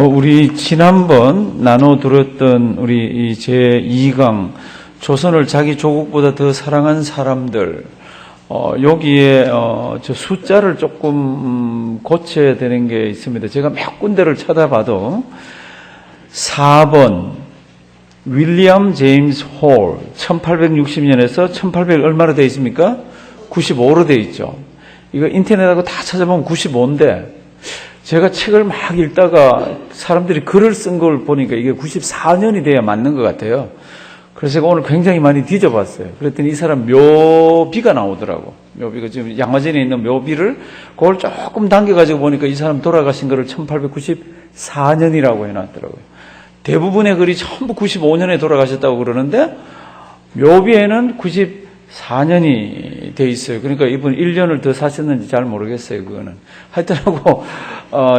우리 지난번 나눠드렸던 우리 이 제2강 조선을 자기 조국보다 더 사랑한 사람들, 여기에 저 숫자를 조금 고쳐야 되는 게 있습니다. 제가 몇 군데를 찾아봐도 4번 윌리엄 제임스 홀 1860년에서 1800 얼마로 되어 있습니까? 95로 되어 있죠. 이거 인터넷하고 다 찾아보면 95인데 제가 책을 막 읽다가 사람들이 글을 쓴 걸 보니까 이게 94년이 돼야 맞는 것 같아요. 그래서 제가 오늘 굉장히 많이 뒤져봤어요. 그랬더니 이 사람 묘비가 나오더라고. 묘비가 지금 양화전에 있는 묘비를 그걸 조금 당겨가지고 보니까 이 사람 돌아가신 거를 1894년이라고 해놨더라고요. 대부분의 글이 전부 95년에 돌아가셨다고 그러는데 묘비에는 94년이 돼 있어요. 그러니까 이분 1년을 더 사셨는지 잘 모르겠어요. 그거는. 하여튼하고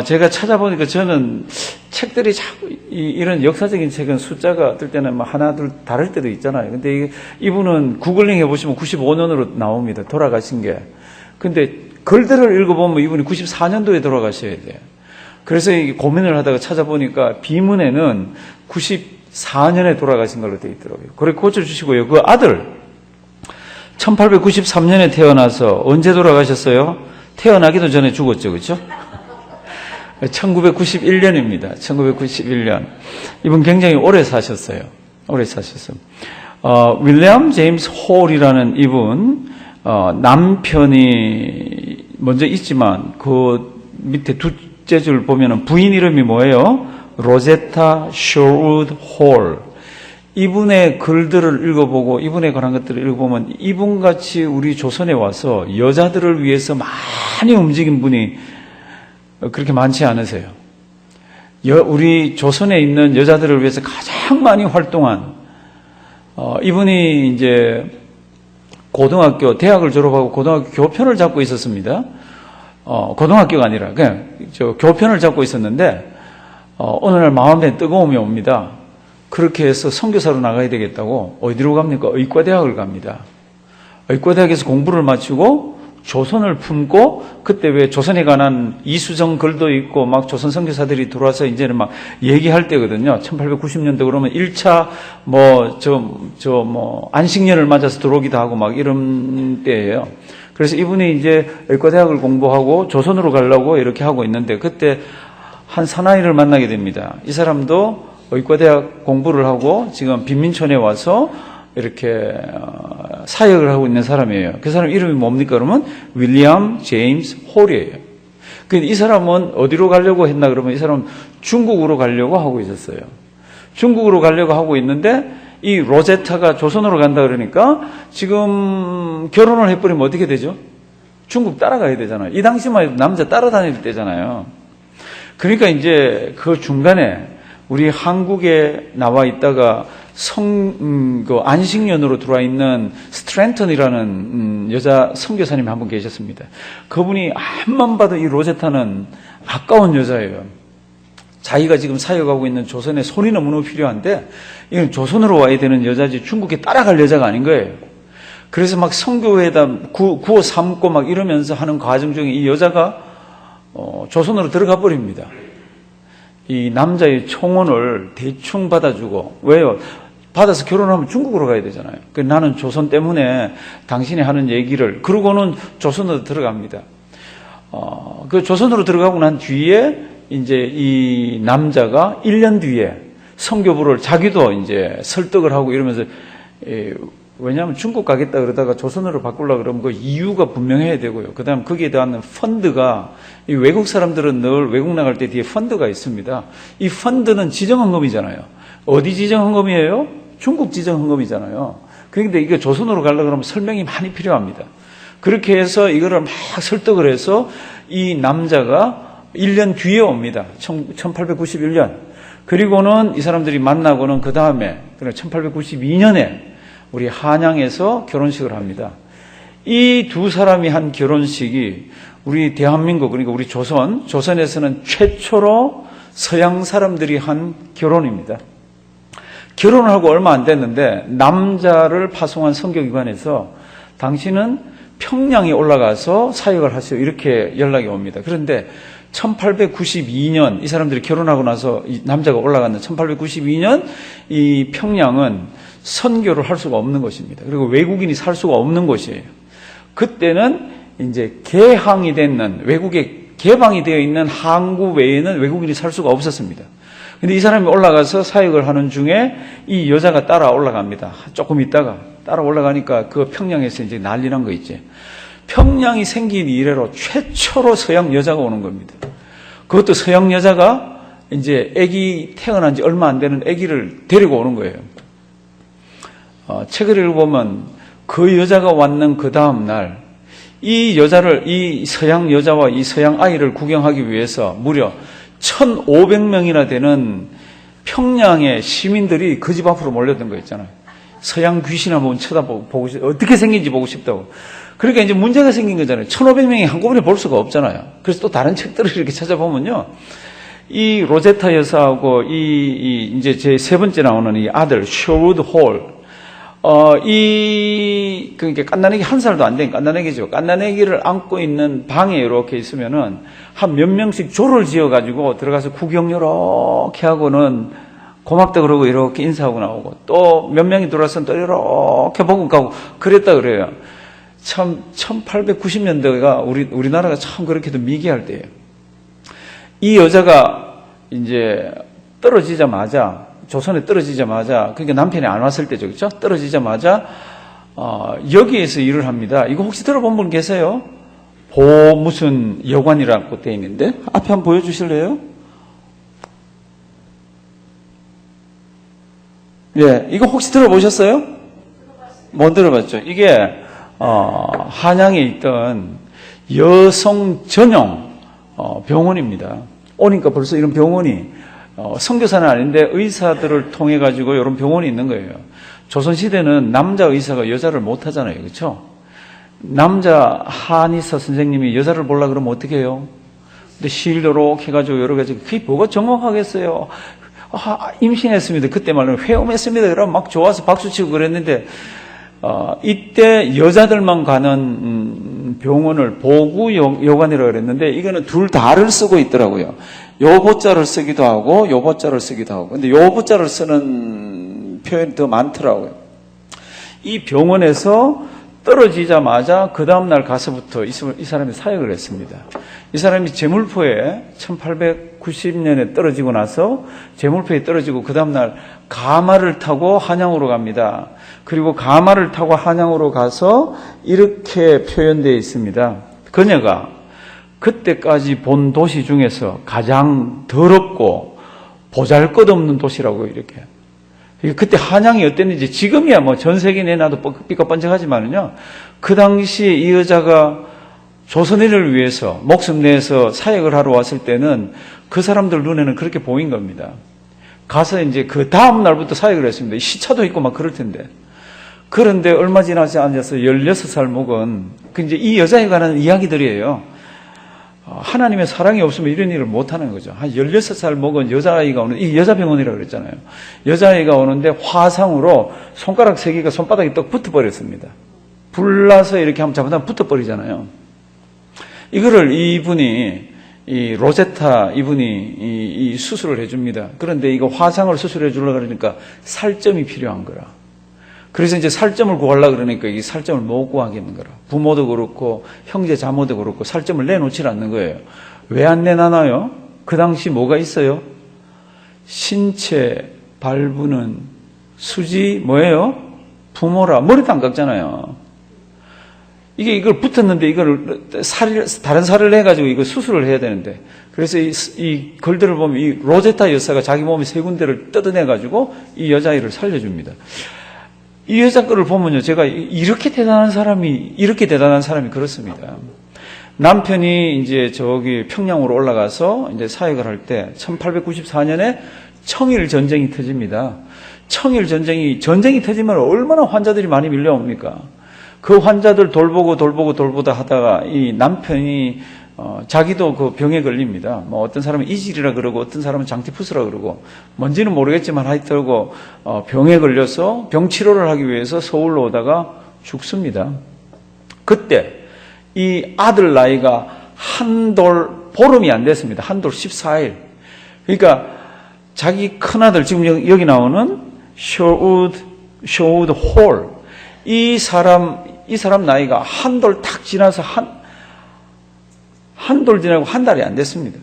제가 찾아보니까 저는 책들이 자꾸 이런 역사적인 책은 숫자가 어떨 때는 하나 둘 다를 때도 있잖아요. 근데 이분은 구글링 해보시면 95년으로 나옵니다. 돌아가신 게. 근데 글들을 읽어보면 이분이 94년도에 돌아가셔야 돼요. 그래서 고민을 하다가 찾아보니까 비문에는 94년에 돌아가신 걸로 되어 있더라고요. 그래 고쳐주시고요. 그 아들 1893년에 태어나서 언제 돌아가셨어요? 태어나기도 전에 죽었죠. 그렇죠? 1991년입니다. 1991년. 이분 굉장히 오래 사셨어요. 오래 사셨어요. 윌리엄 제임스 홀이라는 이분, 남편이 먼저 있지만 그 밑에 둘째 줄 보면은 부인 이름이 뭐예요? 로제타 쇼우드 홀. 이분의 글들을 읽어보고 이분에 관한 것들을 읽어보면 이분같이 우리 조선에 와서 여자들을 위해서 많이 움직인 분이 그렇게 많지 않으세요. 우리 조선에 있는 여자들을 위해서 가장 많이 활동한 이분이 이제 고등학교, 대학을 졸업하고 고등학교 교편을 잡고 있었습니다. 고등학교가 아니라 그냥 저 교편을 잡고 있었는데 어느 날 마음에 뜨거움이 옵니다. 그렇게 해서 선교사로 나가야 되겠다고 어디로 갑니까? 의과대학을 갑니다. 의과대학에서 공부를 마치고 조선을 품고 그때 왜 조선에 관한 이수정 글도 있고 막 조선 선교사들이 들어와서 이제는 막 얘기할 때거든요. 1890년도 그러면 1차 안식년을 맞아서 들어오기도 하고 막 이런 때예요. 그래서 이분이 이제 의과대학을 공부하고 조선으로 가려고 이렇게 하고 있는데 그때 한 사나이를 만나게 됩니다. 이 사람도 의과대학 공부를 하고 지금 빈민촌에 와서 이렇게 사역을 하고 있는 사람이에요. 그 사람 이름이 뭡니까? 그러면 윌리엄 제임스 홀이에요. 근데 이 사람은 어디로 가려고 했나 그러면 이 사람은 중국으로 가려고 하고 있었어요. 중국으로 가려고 하고 있는데 이 로제타가 조선으로 간다 그러니까 지금 결혼을 해버리면 어떻게 되죠? 중국 따라가야 되잖아요. 이 당시만 해도 남자 따라다닐 때잖아요. 그러니까 이제 그 중간에 우리 한국에 나와 있다가 안식년으로 들어와 있는 스트랜턴이라는 여자 선교사님이 한 분 계셨습니다. 그분이 앞만 봐도 이 로제타는 아까운 여자예요. 자기가 지금 사역하고 있는 조선에 손이 너무너무 필요한데 이건 조선으로 와야 되는 여자지 중국에 따라갈 여자가 아닌 거예요. 그래서 막 선교회에다 구호 삼고 막 이러면서 하는 과정 중에 이 여자가 조선으로 들어가 버립니다. 이 남자의 청혼을 대충 받아주고, 왜요? 받아서 결혼하면 중국으로 가야 되잖아요. 나는 조선 때문에 당신이 하는 얘기를, 그러고는 조선으로 들어갑니다. 그 조선으로 들어가고 난 뒤에 이제 이 남자가 1년 뒤에 선교부를 자기도 이제 설득을 하고 이러면서, 왜냐하면 중국 가겠다 그러다가 조선으로 바꾸려고 그러면 그 이유가 분명해야 되고요. 그 다음 거기에 대한 펀드가, 이 외국 사람들은 늘 외국 나갈 때 뒤에 펀드가 있습니다. 이 펀드는 지정헌금이잖아요. 어디 지정헌금이에요? 중국 지정헌금이잖아요. 그런데 이게 조선으로 가려고 그러면 설명이 많이 필요합니다. 그렇게 해서 이거를 막 설득을 해서 이 남자가 1년 뒤에 옵니다. 1891년. 그리고는 이 사람들이 만나고는 그 다음에 1892년에 우리 한양에서 결혼식을 합니다. 이 두 사람이 한 결혼식이 우리 대한민국, 그러니까 우리 조선에서는 최초로 서양 사람들이 한 결혼입니다. 결혼을 하고 얼마 안 됐는데 남자를 파송한 선교기관에서 당신은 평양에 올라가서 사역을 하세요. 이렇게 연락이 옵니다. 그런데 1892년 이 사람들이 결혼하고 나서 이 남자가 올라갔는 1892년 이 평양은 선교를 할 수가 없는 곳입니다. 그리고 외국인이 살 수가 없는 곳이에요. 그때는 이제 개항이 되는 외국에 개방이 되어 있는 항구 외에는 외국인이 살 수가 없었습니다. 근데 이 사람이 올라가서 사역을 하는 중에 이 여자가 따라 올라갑니다. 조금 있다가 따라 올라가니까 그 평양에서 이제 난리 난 거 있지. 평양이 생긴 이래로 최초로 서양 여자가 오는 겁니다. 그것도 서양 여자가 이제 아기 태어난 지 얼마 안 되는 아기를 데리고 오는 거예요. 책을 읽어보면 그 여자가 왔는 그 다음 날 이 여자를, 이 서양 여자와 이 서양 아이를 구경하기 위해서 무려 1,500명이나 되는 평양의 시민들이 그 집 앞으로 몰려든 거 있잖아요. 서양 귀신 한번 쳐다보고 어떻게 생긴지 보고 싶다고. 그러니까 이제 문제가 생긴 거잖아요. 1,500명이 한꺼번에 볼 수가 없잖아요. 그래서 또 다른 책들을 이렇게 찾아보면요. 이 로제타 여사하고 이제 제 세 번째 나오는 이 아들, 셔우드 홀. 그러니까 깐난애기 1살도 안 된 깐난애기죠. 깐난애기를 안고 있는 방에 이렇게 있으면은 한 몇 명씩 조를 지어가지고 들어가서 구경 이렇게 하고는 고맙다 그러고 이렇게 인사하고 나오고 또 몇 명이 들어와서 또 이렇게 보고 가고 그랬다 그래요. 참 1890년대가 우리나라가 참 그렇게도 미개할 때예요. 이 여자가 이제 떨어지자마자 조선에 떨어지자마자 그러니까 남편이 안 왔을 때죠, 그렇죠? 떨어지자마자 여기에서 일을 합니다. 이거 혹시 들어본 분 계세요? 무슨 여관이라고 돼 있는데 앞에 한번 보여주실래요? 예, 이거 혹시 들어보셨어요? 못 들어봤죠. 이게 한양에 있던 여성 전용 병원입니다. 오니까 벌써 이런 병원이 선교사는 아닌데 의사들을 통해 가지고 이런 병원이 있는 거예요. 조선시대는 남자 의사가 여자를 못 하잖아요. 그렇죠? 남자 한의사 선생님이 여자를 보려고 그러면 어떻게 해요? 근데 실도록 해가지고 여러 가지 그게 뭐가 정확하겠어요? 임신했습니다. 그때 말로는 회음했습니다. 그러면 막 좋아서 박수치고 그랬는데 이때 여자들만 가는 병원을 보구여관이라고 그랬는데 이거는 둘 다를 쓰고 있더라고요. 요보자를 쓰기도 하고 요보자를 쓰기도 하고 근데 요보자를 쓰는 표현이 더 많더라고요. 이 병원에서 떨어지자마자 그 다음날 가서부터 이 사람이 사역을 했습니다. 이 사람이 제물포에 1890년에 떨어지고 나서 제물포에 떨어지고 그 다음날 가마를 타고 한양으로 갑니다. 그리고 가마를 타고 한양으로 가서 이렇게 표현되어 있습니다. 그녀가 그때까지 본 도시 중에서 가장 더럽고 보잘것없는 도시라고 이렇게. 그때 한양이 어땠는지 지금이야 뭐 전 세계 내놔도 삐까뻔쩍하지만은요. 그 당시에 이 여자가 조선인을 위해서 목숨 내서 사역을 하러 왔을 때는 그 사람들 눈에는 그렇게 보인 겁니다. 가서 이제 그 다음 날부터 사역을 했습니다. 시차도 있고 막 그럴 텐데. 그런데 얼마 지나지 않아서 16살 먹은 이제 이 여자에 관한 이야기들이에요. 하나님의 사랑이 없으면 이런 일을 못하는 거죠. 한 16살 먹은 여자아이가 오는, 이 여자병원이라고 그랬잖아요. 여자아이가 오는데 화상으로 손가락 3개가 손바닥에 떡 붙어버렸습니다. 불나서 이렇게 한번 잡아서 붙어버리잖아요. 이거를 이 로제타 이분이 이 수술을 해줍니다. 그런데 이거 화상을 수술해 주려고 그러니까 살점이 필요한 거라. 그래서 이제 살점을 구하려고 그러니까 이 살점을 못 구하겠는 거라. 부모도 그렇고 형제 자모도 그렇고 살점을 내놓지 않는 거예요. 왜 안 내놔요? 그 당시 뭐가 있어요? 신체 발부는 수지 뭐예요? 부모라. 머리도 안 깎잖아요. 이걸 붙었는데 이걸 다른 살을 내가지고 이거 수술을 해야 되는데 그래서 이 글들을 보면 이 로제타 여사가 자기 몸의 3군데를 뜯어내가지고 이 여자아이를 살려줍니다. 이 여자 거를 보면요, 제가 이렇게 대단한 사람이 그렇습니다. 남편이 이제 저기 평양으로 올라가서 이제 사역을 할 때 1894년에 청일 전쟁이 터집니다. 청일 전쟁이 터지면 얼마나 환자들이 많이 밀려옵니까? 그 환자들 돌보다 하다가 이 남편이 자기도 그 병에 걸립니다. 뭐 어떤 사람은 이질이라 그러고 어떤 사람은 장티푸스라 그러고 뭔지는 모르겠지만 하여튼 병에 걸려서 병 치료를 하기 위해서 서울로 오다가 죽습니다. 그때 이 아들 나이가 한 돌 보름이 안 됐습니다. 한 돌 14일. 그러니까 자기 큰아들, 지금 여기 나오는 셔우드 홀. 이 사람 나이가 한 돌 탁 지나서 한 돌 지나고 한 달이 안 됐습니다.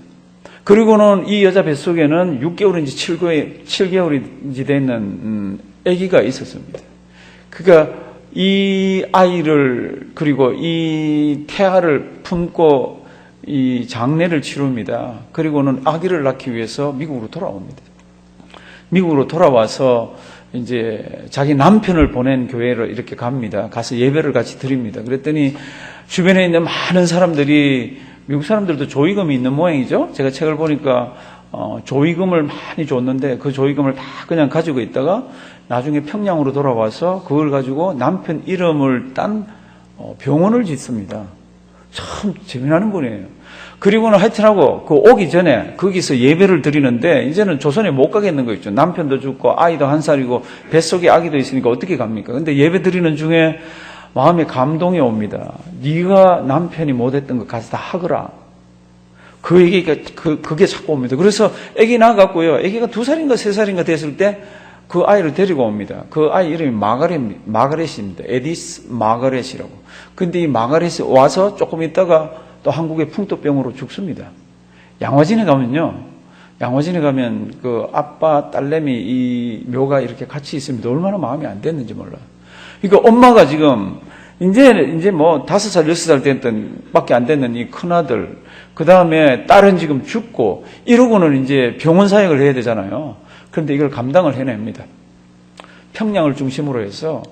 그리고는 이 여자 뱃속에는 6개월인지 7개월인지 되는 아기가 있었습니다. 그러니까 이 아이를, 그리고 이 태아를 품고 이 장례를 치릅니다. 그리고는 아기를 낳기 위해서 미국으로 돌아옵니다. 미국으로 돌아와서 이제 자기 남편을 보낸 교회로 이렇게 갑니다. 가서 예배를 같이 드립니다. 그랬더니 주변에 있는 많은 사람들이, 미국 사람들도 조의금이 있는 모양이죠. 제가 책을 보니까 조의금을 많이 줬는데 그 조의금을 다 그냥 가지고 있다가 나중에 평양으로 돌아와서 그걸 가지고 남편 이름을 딴 병원을 짓습니다. 참 재미나는 분이에요. 그리고는 하여튼하고 그 오기 전에 거기서 예배를 드리는데 이제는 조선에 못 가겠는 거 있죠. 남편도 죽고 아이도 1살이고 뱃속에 아기도 있으니까 어떻게 갑니까? 근데 예배 드리는 중에 마음에 감동이 옵니다. 네가 남편이 못했던 거 가서 다 하거라. 그 얘기가 그게 자꾸 옵니다. 그래서 아기 낳아갖고요. 아기가 2살인가 3살인가 됐을 때 그 아이를 데리고 옵니다. 그 아이 이름이 마가렛입니다. 에디스 마가렛이라고. 근데 이 마가렛이 와서 조금 있다가 또 한국의 풍토병으로 죽습니다. 양화진에 가면요. 양화진에 가면 그 아빠, 딸내미 이 묘가 이렇게 같이 있습니다. 얼마나 마음이 안 됐는지 몰라요. 그러니까 엄마가 지금 이제 뭐 5살, 6살 됐던 밖에 안 됐는 이 큰아들, 그 다음에 딸은 지금 죽고 이러고는 이제 병원 사역을 해야 되잖아요. 그런데 이걸 감당을 해냅니다. 평양을 중심으로 해서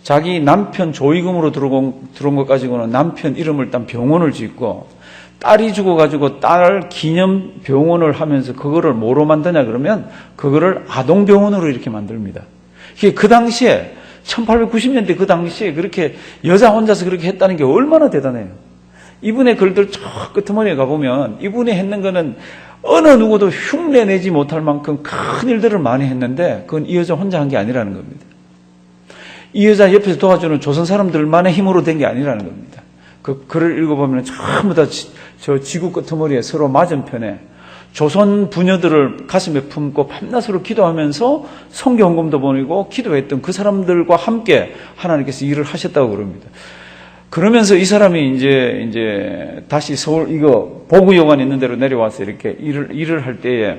자기 남편 조의금으로 들어온 것 가지고는 남편 이름을 딴 병원을 짓고, 딸이 죽어가지고 딸 기념 병원을 하면서 그거를 뭐로 만드냐 그러면 그거를 아동병원으로 이렇게 만듭니다. 이게 그 당시에 1890년대 그 당시에 그렇게 여자 혼자서 그렇게 했다는 게 얼마나 대단해요. 이분의 글들 저 끄트머리에 가보면 이분이 했는 거는 어느 누구도 흉내내지 못할 만큼 큰 일들을 많이 했는데 그건 이 여자 혼자 한 게 아니라는 겁니다. 이 여자 옆에서 도와주는 조선 사람들만의 힘으로 된 게 아니라는 겁니다. 그 글을 읽어보면 전부 다 저 지구 끄트머리에 서로 맞은편에 조선 부녀들을 가슴에 품고 밤낮으로 기도하면서 성경금도 보내고 기도했던 그 사람들과 함께 하나님께서 일을 하셨다고 그럽니다. 그러면서 이 사람이 이제 다시 서울 이거 보구요관 있는 데로 내려와서 이렇게 일을 할 때에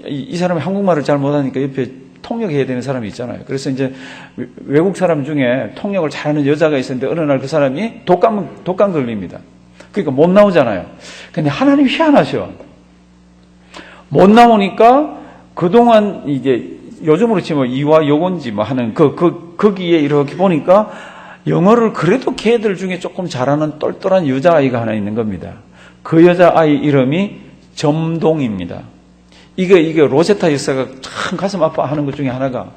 이 사람이 한국말을 잘 못하니까 옆에 통역해야 되는 사람이 있잖아요. 그래서 이제 외국 사람 중에 통역을 잘하는 여자가 있었는데 어느 날 그 사람이 독감 걸립니다. 그러니까 못 나오잖아요. 근데 하나님 희한하셔. 못 나오니까 그동안 이제 요즘으로 치면 이와 요건지 뭐 하는 거기에 이렇게 보니까 영어를 그래도 걔들 중에 조금 잘하는 똘똘한 여자아이가 하나 있는 겁니다. 그 여자아이 이름이 점동입니다. 이게 로제타 역사가 참 가슴 아파하는 것 중에 하나가,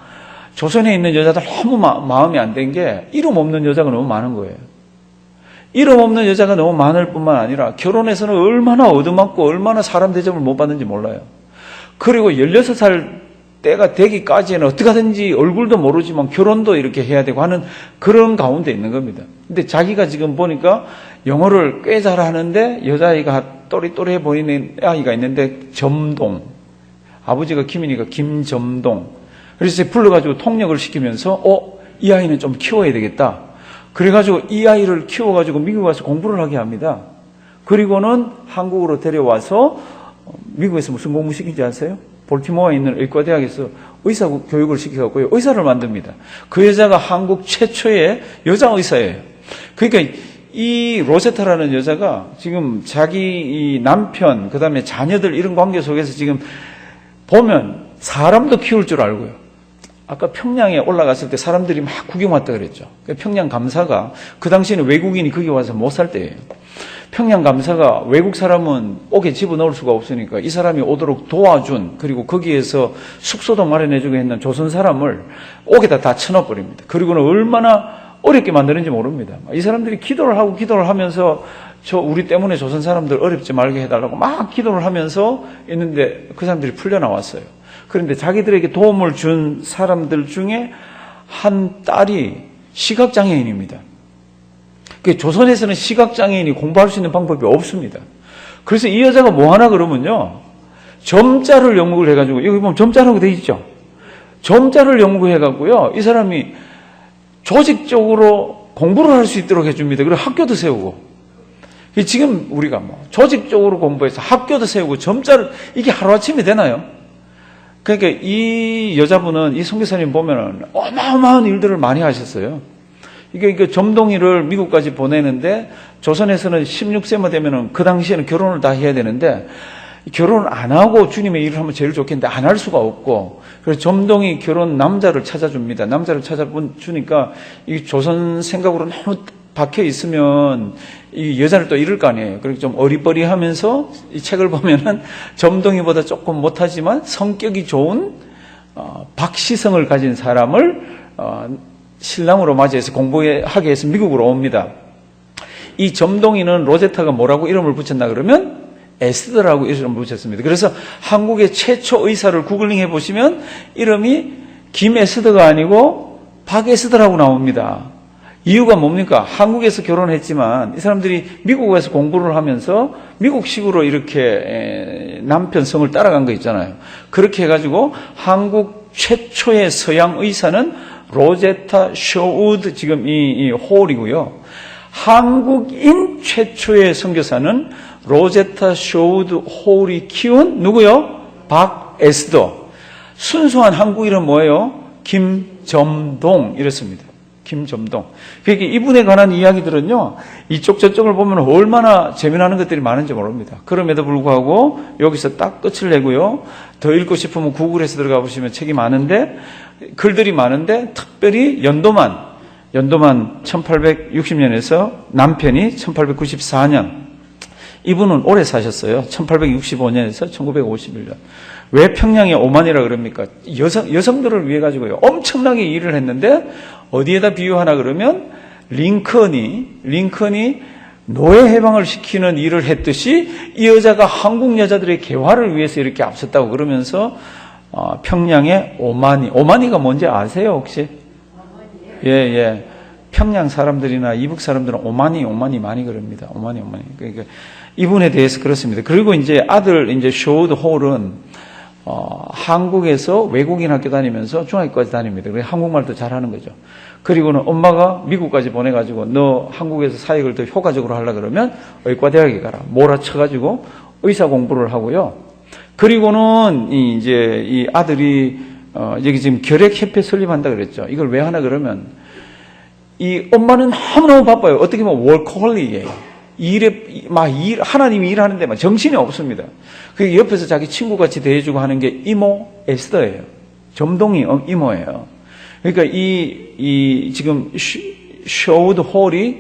조선에 있는 여자들 너무 마음이 안 된 게 이름 없는 여자가 너무 많은 거예요. 이름 없는 여자가 너무 많을 뿐만 아니라 결혼해서는 얼마나 얻어맞고 얼마나 사람 대접을 못 받는지 몰라요. 그리고 16살 때가 되기까지는 어떻게 하든지 얼굴도 모르지만 결혼도 이렇게 해야 되고 하는 그런 가운데 있는 겁니다. 근데 자기가 지금 보니까 영어를 꽤 잘하는데 여자아이가 또리또리해 보이는 아이가 있는데 점동, 아버지가 김이니까 김점동. 그래서 불러가지고 통역을 시키면서 이 아이는 좀 키워야 되겠다. 그래가지고 이 아이를 키워가지고 미국 가서 공부를 하게 합니다. 그리고는 한국으로 데려와서 미국에서 무슨 공부 시킨지 아세요? 볼티모어에 있는 의과대학에서 의사 교육을 시켜갖고요, 의사를 만듭니다. 그 여자가 한국 최초의 여자 의사예요. 그러니까 이 로제타라는 여자가 지금 자기 이 남편, 그 다음에 자녀들 이런 관계 속에서 지금 보면 사람도 키울 줄 알고요. 아까 평양에 올라갔을 때 사람들이 막 구경 왔다 그랬죠. 평양 감사가, 그 당시에는 외국인이 거기 와서 못 살 때예요. 평양 감사가 외국 사람은 옥에 집어넣을 수가 없으니까 이 사람이 오도록 도와준, 그리고 거기에서 숙소도 마련해주고 했는 조선 사람을 옥에다 다 쳐넣어버립니다. 그리고는 얼마나 어렵게 만드는지 모릅니다. 이 사람들이 기도를 하면서 우리 때문에 조선 사람들 어렵지 말게 해달라고 막 기도를 하면서 있는데 그 사람들이 풀려나왔어요. 그런데 자기들에게 도움을 준 사람들 중에 한 딸이 시각장애인입니다. 조선에서는 시각장애인이 공부할 수 있는 방법이 없습니다. 그래서 이 여자가 뭐 하나 그러면요. 점자를 연구를 해가지고, 여기 보면 점자라고 돼 있죠. 점자를 연구해갖고요. 이 사람이 조직적으로 공부를 할 수 있도록 해줍니다. 그리고 학교도 세우고. 지금 우리가 뭐 조직적으로 공부해서 학교도 세우고 점자를, 이게 하루아침에 되나요? 그러니까 이 여자분은, 이 선교사님 보면은 어마어마한 일들을 많이 하셨어요. 이게 점동이를 미국까지 보내는데, 조선에서는 16세만 되면은 그 당시에는 결혼을 다 해야 되는데, 결혼을 안 하고 주님의 일을 하면 제일 좋겠는데 안 할 수가 없고, 그래서 점동이 결혼 남자를 찾아줍니다. 남자를 찾아주니까 이 조선 생각으로 너무 박혀 있으면 이 여자를 또 잃을 거 아니에요. 그래서 좀 어리버리하면서 이 책을 보면은 점동이보다 조금 못하지만 성격이 좋은 박시성을 가진 사람을 신랑으로 맞이해서 공부하게 해서 미국으로 옵니다. 이 점동이는 로제타가 뭐라고 이름을 붙였나 그러면 에스더라고 이름을 붙였습니다. 그래서 한국의 최초 의사를 구글링 해보시면 이름이 김에스더가 아니고 박에스더라고 나옵니다. 이유가 뭡니까? 한국에서 결혼했지만 이 사람들이 미국에서 공부를 하면서 미국식으로 이렇게 남편 성을 따라간 거 있잖아요. 그렇게 해가지고 한국 최초의 서양 의사는 로제타 쇼우드, 지금 이 홀이고요. 한국인 최초의 선교사는 로제타 쇼우드 홀이 키운 누구요? 박에스더. 순수한 한국 이름 뭐예요? 김점동 이랬습니다. 김점동. 그러니까 이분에 관한 이야기들은요, 이쪽 저쪽을 보면 얼마나 재미나는 것들이 많은지 모릅니다. 그럼에도 불구하고 여기서 딱 끝을 내고요. 더 읽고 싶으면 구글에서 들어가 보시면 책이 많은데, 글들이 많은데, 특별히 연도만 1860년에서 남편이 1894년. 이분은 오래 사셨어요. 1865년에서 1951년. 왜 평양의 오만이라 그럽니까? 여성들을 위해 가지고요. 엄청나게 일을 했는데, 어디에다 비유하나 그러면, 링컨이 노예 해방을 시키는 일을 했듯이 이 여자가 한국 여자들의 개화를 위해서 이렇게 앞섰다고 그러면서, 평양의 오마니가 뭔지 아세요, 혹시? 예. 평양 사람들이나 이북 사람들은 오마니 많이 그럽니다. 오마니. 그러니까 이분에 대해서 그렇습니다. 그리고 이제 아들, 쇼우드 홀은, 한국에서 외국인 학교 다니면서 중학교까지 다닙니다. 그래서 한국말도 잘하는 거죠. 그리고는 엄마가 미국까지 보내가지고 너 한국에서 사역을 더 효과적으로 하려고 그러면 의과대학에 가라. 몰아쳐가지고 의사 공부를 하고요. 그리고는 이 아들이, 여기 지금 결핵협회 설립한다 그랬죠. 이걸 왜 하나 그러면, 이 엄마는 너무너무 바빠요. 어떻게 보면 월커홀릭이에요. 하나님이 일하는데 막 정신이 없습니다. 그 옆에서 자기 친구같이 대해주고 하는 게 이모 에스더예요. 점동이 이모예요. 그러니까 지금 쇼우드 홀이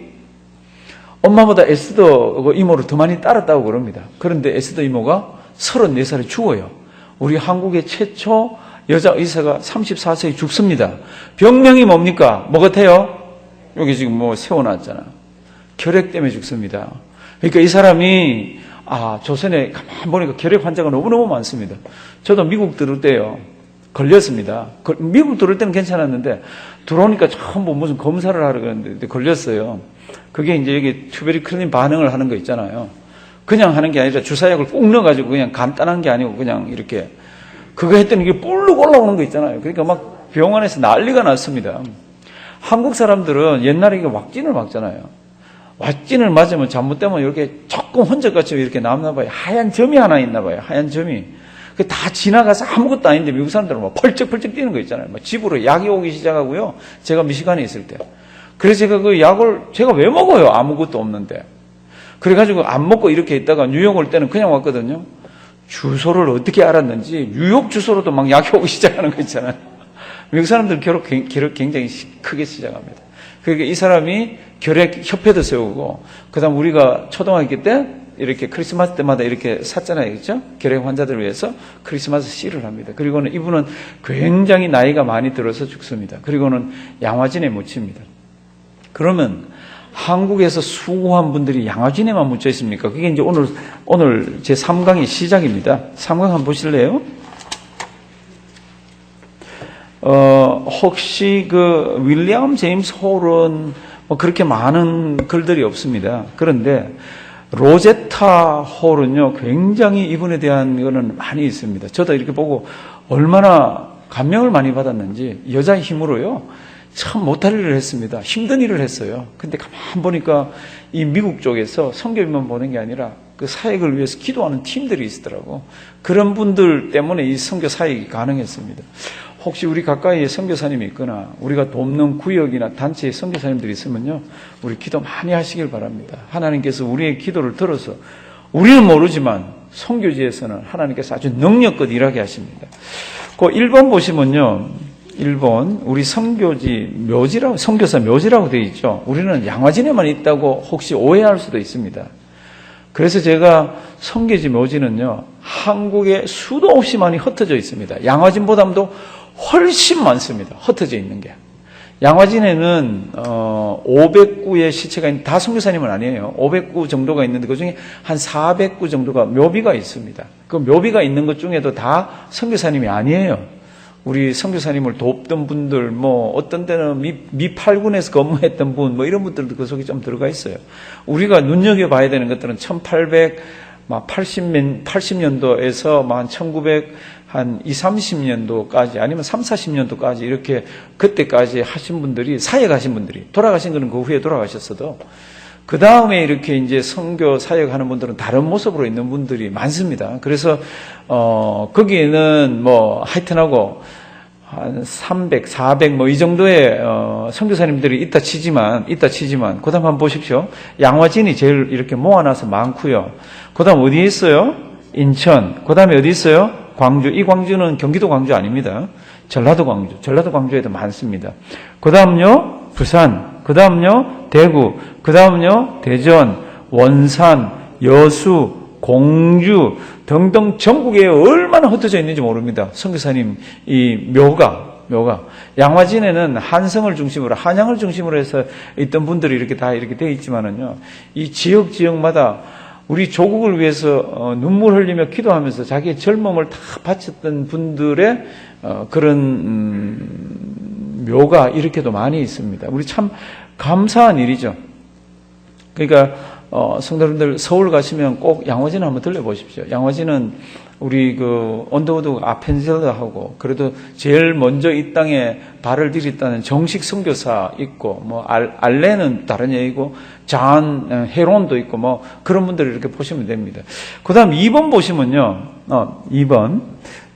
엄마보다 에스더 이모를 더 많이 따랐다고 그럽니다. 그런데 에스더 이모가 34살에 죽어요. 우리 한국의 최초 여자 의사가 34세에 죽습니다. 병명이 뭡니까? 뭐 같아요? 여기 지금 뭐 세워놨잖아. 결핵 때문에 죽습니다. 그러니까 이 사람이, 조선에 가만 보니까 결핵 환자가 너무너무 많습니다. 저도 미국 들을 때요, 걸렸습니다. 미국 들을 때는 괜찮았는데, 들어오니까 전부 무슨 검사를 하러 가는데 걸렸어요. 그게 이제 여기 튜베리클린 반응을 하는 거 있잖아요. 그냥 하는 게 아니라 주사약을 꾹 넣어가지고 그냥 간단한 게 아니고 그냥 이렇게, 그거 했더니 이게 뿔룩 올라오는 거 있잖아요. 그러니까 막 병원에서 난리가 났습니다. 한국 사람들은 옛날에 이게 왁진을 맞잖아요. 왁진을 맞으면 잘못되면 이렇게 조금 흔적같이 이렇게 남나 봐요. 하얀 점이 하나 있나 봐요. 하얀 점이. 그 다 지나가서 아무것도 아닌데 미국 사람들은 막 펄쩍펄쩍 뛰는 거 있잖아요. 막 집으로 약이 오기 시작하고요. 제가 미시간에 있을 때. 그래서 제가 그 약을 제가 왜 먹어요? 아무것도 없는데. 그래가지고 안 먹고 이렇게 있다가 뉴욕 올 때는 그냥 왔거든요. 주소를 어떻게 알았는지 뉴욕 주소로도 막 약이 오기 시작하는 거 있잖아요. 미국 사람들은 결핵 굉장히 크게 시작합니다. 그러니까 이 사람이 결핵협회도 세우고, 그 다음 우리가 초등학교 때 이렇게 크리스마스 때마다 이렇게 샀잖아요. 그렇죠? 결핵 환자들을 위해서 크리스마스 씨를 합니다. 그리고는 이분은 굉장히 나이가 많이 들어서 죽습니다. 그리고는 양화진에 묻힙니다. 그러면 한국에서 수고한 분들이 양화진에만 묻혀 있습니까? 그게 이제 오늘 제 3강의 시작입니다. 3강 한번 보실래요? 혹시 그 윌리엄 제임스 홀은 뭐 그렇게 많은 글들이 없습니다. 그런데 로제타 홀은요, 굉장히 이분에 대한 거는 많이 있습니다. 저도 이렇게 보고 얼마나 감명을 많이 받았는지, 여자의 힘으로요, 참 못할 일을 했습니다. 힘든 일을 했어요. 근데 가만 보니까 이 미국 쪽에서 선교비만 보는 게 아니라 그 사역을 위해서 기도하는 팀들이 있더라고. 그런 분들 때문에 이 선교 사역이 가능했습니다. 혹시 우리 가까이에 선교사님이 있거나 우리가 돕는 구역이나 단체에 선교사님들이 있으면요, 우리 기도 많이 하시길 바랍니다. 하나님께서 우리의 기도를 들어서, 우리는 모르지만 선교지에서는 하나님께서 아주 능력껏 일하게 하십니다. 그 1번 보시면요, 1번 우리 선교지 묘지라고, 선교사 묘지라고 되어 있죠. 우리는 양화진에만 있다고 혹시 오해할 수도 있습니다. 그래서 제가 선교지 묘지는요, 한국에 수도 없이 많이 흩어져 있습니다. 양화진보다도 훨씬 많습니다. 흩어져 있는 게. 양화진에는 500구의 시체가 있는, 다 선교사님은 아니에요. 500구 정도가 있는데 그중에 한 400구 정도가 묘비가 있습니다. 그 묘비가 있는 것 중에도 다 선교사님이 아니에요. 우리 선교사님을 돕던 분들, 뭐 어떤 데는 미 8군에서 근무했던 분, 뭐 이런 분들도 그 속에 좀 들어가 있어요. 우리가 눈여겨봐야 되는 것들은 1880년도에서 한 1900, 한 20, 30년도까지 아니면 3, 40년도까지 이렇게 그때까지 하신 분들이, 사역하신 분들이, 돌아가신 거는 그 후에 돌아가셨어도 그 다음에 이렇게 이제 선교 사역하는 분들은 다른 모습으로 있는 분들이 많습니다. 그래서 거기에는 뭐 하여튼하고 한 300, 400 뭐 이 정도의 선교사님들이 있다 치지만 그다음 한번 보십시오. 양화진이 제일 이렇게 모아놔서 많고요. 그다음 어디에 있어요? 인천. 그다음에 어디 있어요? 광주. 이 광주는 경기도 광주 아닙니다. 전라도 광주에도 많습니다. 그다음요 부산. 그 다음요, 대구, 그 다음요, 대전, 원산, 여수, 공주 등등 전국에 얼마나 흩어져 있는지 모릅니다. 선교사님 이 묘가 양화진에는 한성을 중심으로, 한양을 중심으로 해서 있던 분들이 이렇게 다 이렇게 되어 있지만은요, 이 지역마다 우리 조국을 위해서 눈물 흘리며 기도하면서 자기의 젊음을 다 바쳤던 분들의 그런 묘가 이렇게도 많이 있습니다. 우리 참 감사한 일이죠. 그러니까 성도님들 서울 가시면 꼭 양화진 한번 들려보십시오. 양화진은 우리 그 언더우드 아펜젤러하고 그래도 제일 먼저 이 땅에 발을 들였다는 정식 선교사 있고, 뭐 알레는 다른 얘기고, 잔 헤론도 있고, 뭐 그런 분들을 이렇게 보시면 됩니다. 그다음 2번 보시면요, 2번.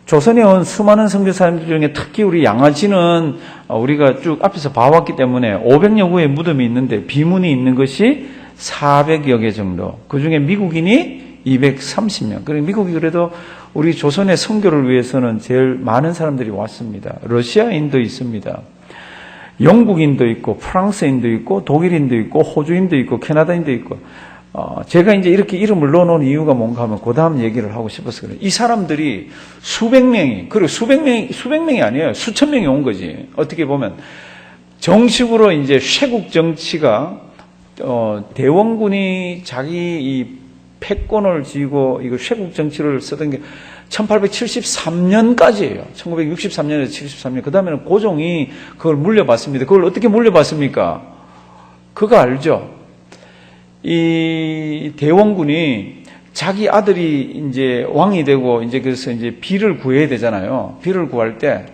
조선에 온 수많은 선교사님들 중에 특히 우리 양화진은 우리가 쭉 앞에서 봐왔기 때문에 500여 구의 무덤이 있는데 비문이 있는 것이 400여 개 정도. 그 중에 미국인이 230명. 그리고 미국이 그래도 우리 조선의 선교를 위해서는 제일 많은 사람들이 왔습니다. 러시아인도 있습니다. 영국인도 있고, 프랑스인도 있고, 독일인도 있고, 호주인도 있고, 캐나다인도 있고. 제가 이제 이렇게 이름을 넣어놓은 이유가 뭔가 하면 그 다음 얘기를 하고 싶어서 그래요. 이 사람들이 수백 명이, 그리고 수백 명이 아니에요. 수천 명이 온 거지. 어떻게 보면. 정식으로 이제 쇄국 정치가, 대원군이 자기 이 패권을 쥐고 이거 쇄국 정치를 쓰던 게 1873년까지예요. 1963년에서 73년. 그 다음에는 고종이 그걸 물려받습니다. 그걸 어떻게 물려받습니까? 그거 알죠? 이 대원군이 자기 아들이 이제 왕이 되고 이제 그래서 이제 비를 구해야 되잖아요. 비를 구할 때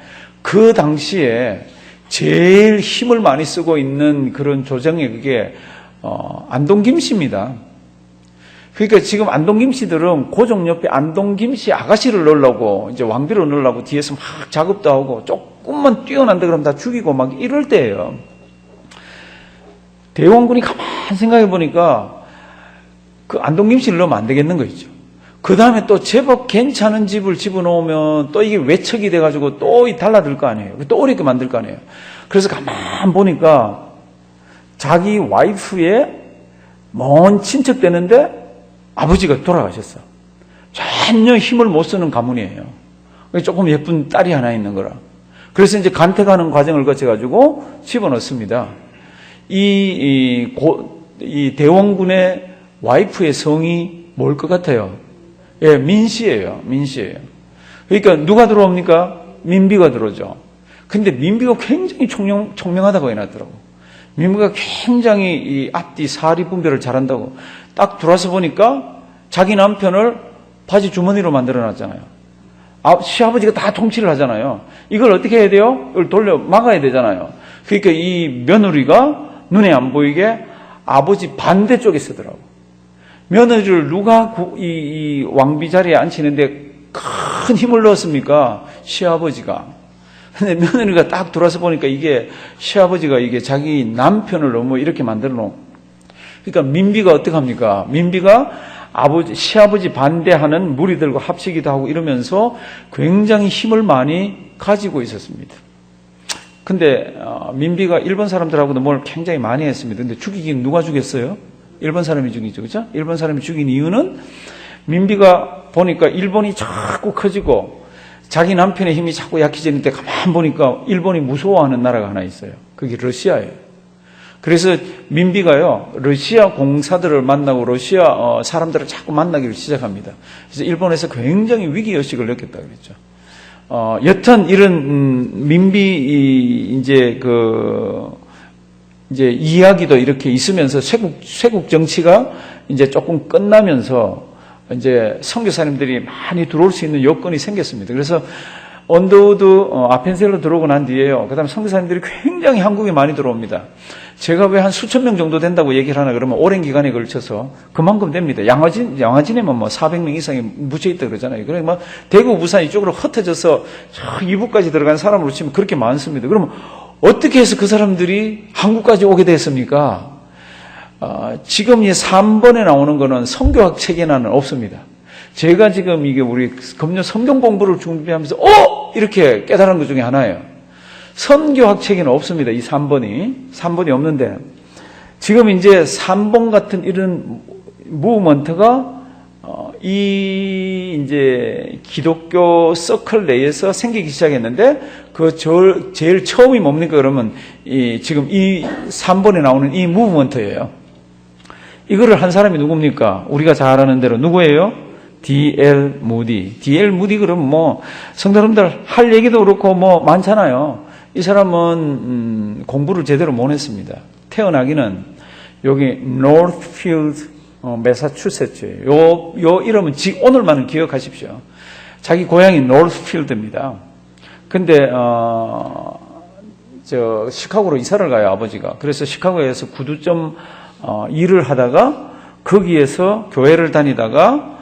그 당시에 제일 힘을 많이 쓰고 있는 그런 조정이 그게 안동 김씨입니다. 그러니까 지금 안동 김씨들은 고종 옆에 안동 김씨 아가씨를 넣으려고 이제 왕비로 넣으려고 뒤에서 막 작업도 하고 조금만 뛰어난다 그러면 다 죽이고 막 이럴 때예요. 대원군이 가만 생각해 보니까 그 안동 김씨를 넣으면 안 되겠는 거 있죠. 그 다음에 또 제법 괜찮은 집을 집어넣으면 또 이게 외척이 돼가지고 또 달라들 거 아니에요. 또 어렵게 만들 거 아니에요. 그래서 가만 보니까 자기 와이프의 먼 친척 되는데 아버지가 돌아가셨어. 전혀 힘을 못 쓰는 가문이에요. 조금 예쁜 딸이 하나 있는 거라. 그래서 이제 간택하는 과정을 거쳐가지고 집어넣습니다. 이 대원군의 와이프의 성이 뭘 것 같아요? 예, 민씨예요. 그러니까 누가 들어옵니까? 민비가 들어오죠. 근데 민비가 굉장히 총명하다고 해놨더라고. 민비가 굉장히 이 앞뒤 사리 분별을 잘한다고. 딱 들어와서 보니까 자기 남편을 바지 주머니로 만들어놨잖아요. 시아버지가 다 통치를 하잖아요. 이걸 어떻게 해야 돼요? 이걸 돌려 막아야 되잖아요. 그러니까 이 며느리가 눈에 안 보이게 아버지 반대쪽에 서더라고. 며느리를 누가 이 왕비 자리에 앉히는데 큰 힘을 넣었습니까? 시아버지가. 근데 며느리가 딱 들어와서 보니까 이게 시아버지가 이게 자기 남편을 너무 이렇게 만들어 놓은. 그러니까 민비가 어떡합니까? 민비가 시아버지 반대하는 무리들과 합치기도 하고 이러면서 굉장히 힘을 많이 가지고 있었습니다. 근데 민비가 일본 사람들하고도 뭘 굉장히 많이 했습니다. 근데 죽이긴 누가 죽였어요? 일본 사람이 죽이죠. 그죠? 일본 사람이 죽인 이유는 민비가 보니까 일본이 자꾸 커지고 자기 남편의 힘이 자꾸 약해지는데 가만 보니까 일본이 무서워하는 나라가 하나 있어요. 그게 러시아예요. 그래서 민비가요, 러시아 공사들을 만나고 러시아 사람들을 자꾸 만나기를 시작합니다. 그래서 일본에서 굉장히 위기의식을 느꼈다 그랬죠. 여튼 이런 민비 이제 이야기도 이렇게 있으면서 쇄국 정치가 이제 조금 끝나면서 이제 선교사님들이 많이 들어올 수 있는 여건이 생겼습니다. 그래서 언더우드 아펜셀로 들어오고 난 뒤에요. 그다음에 선교사님들이 굉장히 한국에 많이 들어옵니다. 제가 왜 한 수천 명 정도 된다고 얘기를 하나 그러면 오랜 기간에 걸쳐서 그만큼 됩니다. 양화진에만 뭐 400명 이상이 묻혀 있다 그러잖아요. 그러니까 뭐 대구, 부산 이쪽으로 흩어져서 저 이북까지 들어간 사람으로 치면 그렇게 많습니다. 그러면 어떻게 해서 그 사람들이 한국까지 오게 됐습니까? 지금 이 3번에 나오는 거는 성교학 책에는 없습니다. 제가 지금 이게 우리 금년 성경 공부를 준비하면서 이렇게 깨달은 것 중에 하나예요. 선교학 책에는 없습니다. 이 3번이 없는데 지금 이제 3번 같은 이런 무브먼트가 이 이제 기독교 서클 내에서 생기기 시작했는데 그 제일 처음이 뭡니까? 그러면 지금 이 3번에 나오는 이 무브먼트예요. 이거를 한 사람이 누굽니까? 우리가 잘 아는 대로 누구예요? D.L. 무디. D.L. 무디 그러면 뭐 성도님들 할 얘기도 그렇고 뭐 많잖아요. 이 사람은 공부를 제대로 못 했습니다. 태어나기는 여기 노스필드 매사추세츠예요. 요 이름은 오늘만은 기억하십시오. 자기 고향이 노스필드입니다. 근데 시카고로 이사를 가요, 아버지가. 그래서 시카고에서 구두점 일을 하다가 거기에서 교회를 다니다가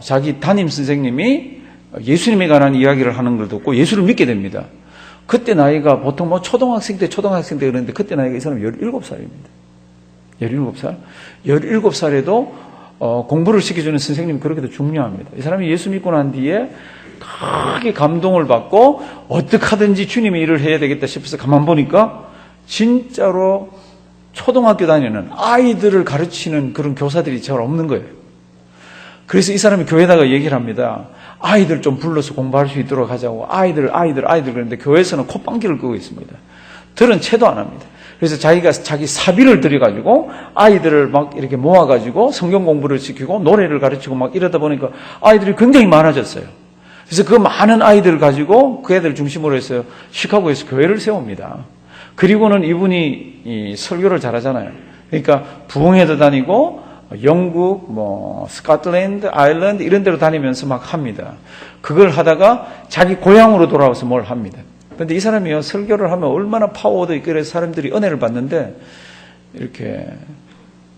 자기 담임 선생님이 예수님에 관한 이야기를 하는 걸 듣고 예수를 믿게 됩니다. 그때 나이가 보통 뭐 초등학생 때 그러는데 그때 나이가 이 사람 17살입니다. 17살? 17살에도 공부를 시켜주는 선생님이 그렇게도 중요합니다. 이 사람이 예수 믿고 난 뒤에 크게 감동을 받고 어떻게 하든지 주님의 일을 해야 되겠다 싶어서 가만 보니까 진짜로 초등학교 다니는 아이들을 가르치는 그런 교사들이 잘 없는 거예요. 그래서 이 사람이 교회에다가 얘기를 합니다. 아이들 좀 불러서 공부할 수 있도록 하자고. 아이들 그러는데 교회에서는 콧방귀를 끄고 있습니다. 들은 채도 안 합니다. 그래서 자기가 자기 사비를 들여가지고 아이들을 막 이렇게 모아가지고 성경 공부를 시키고 노래를 가르치고 막 이러다 보니까 아이들이 굉장히 많아졌어요. 그래서 그 많은 아이들을 가지고 그 애들 중심으로 해서 시카고에서 교회를 세웁니다. 그리고는 이분이 이 설교를 잘하잖아요. 그러니까 부흥회도 다니고 영국, 스코틀랜드, 아일랜드 이런 데로 다니면서 막 합니다. 그걸 하다가 자기 고향으로 돌아와서 뭘 합니다. 그런데 이 사람이요, 설교를 하면 얼마나 파워도 있고 그래서 사람들이 은혜를 받는데 이렇게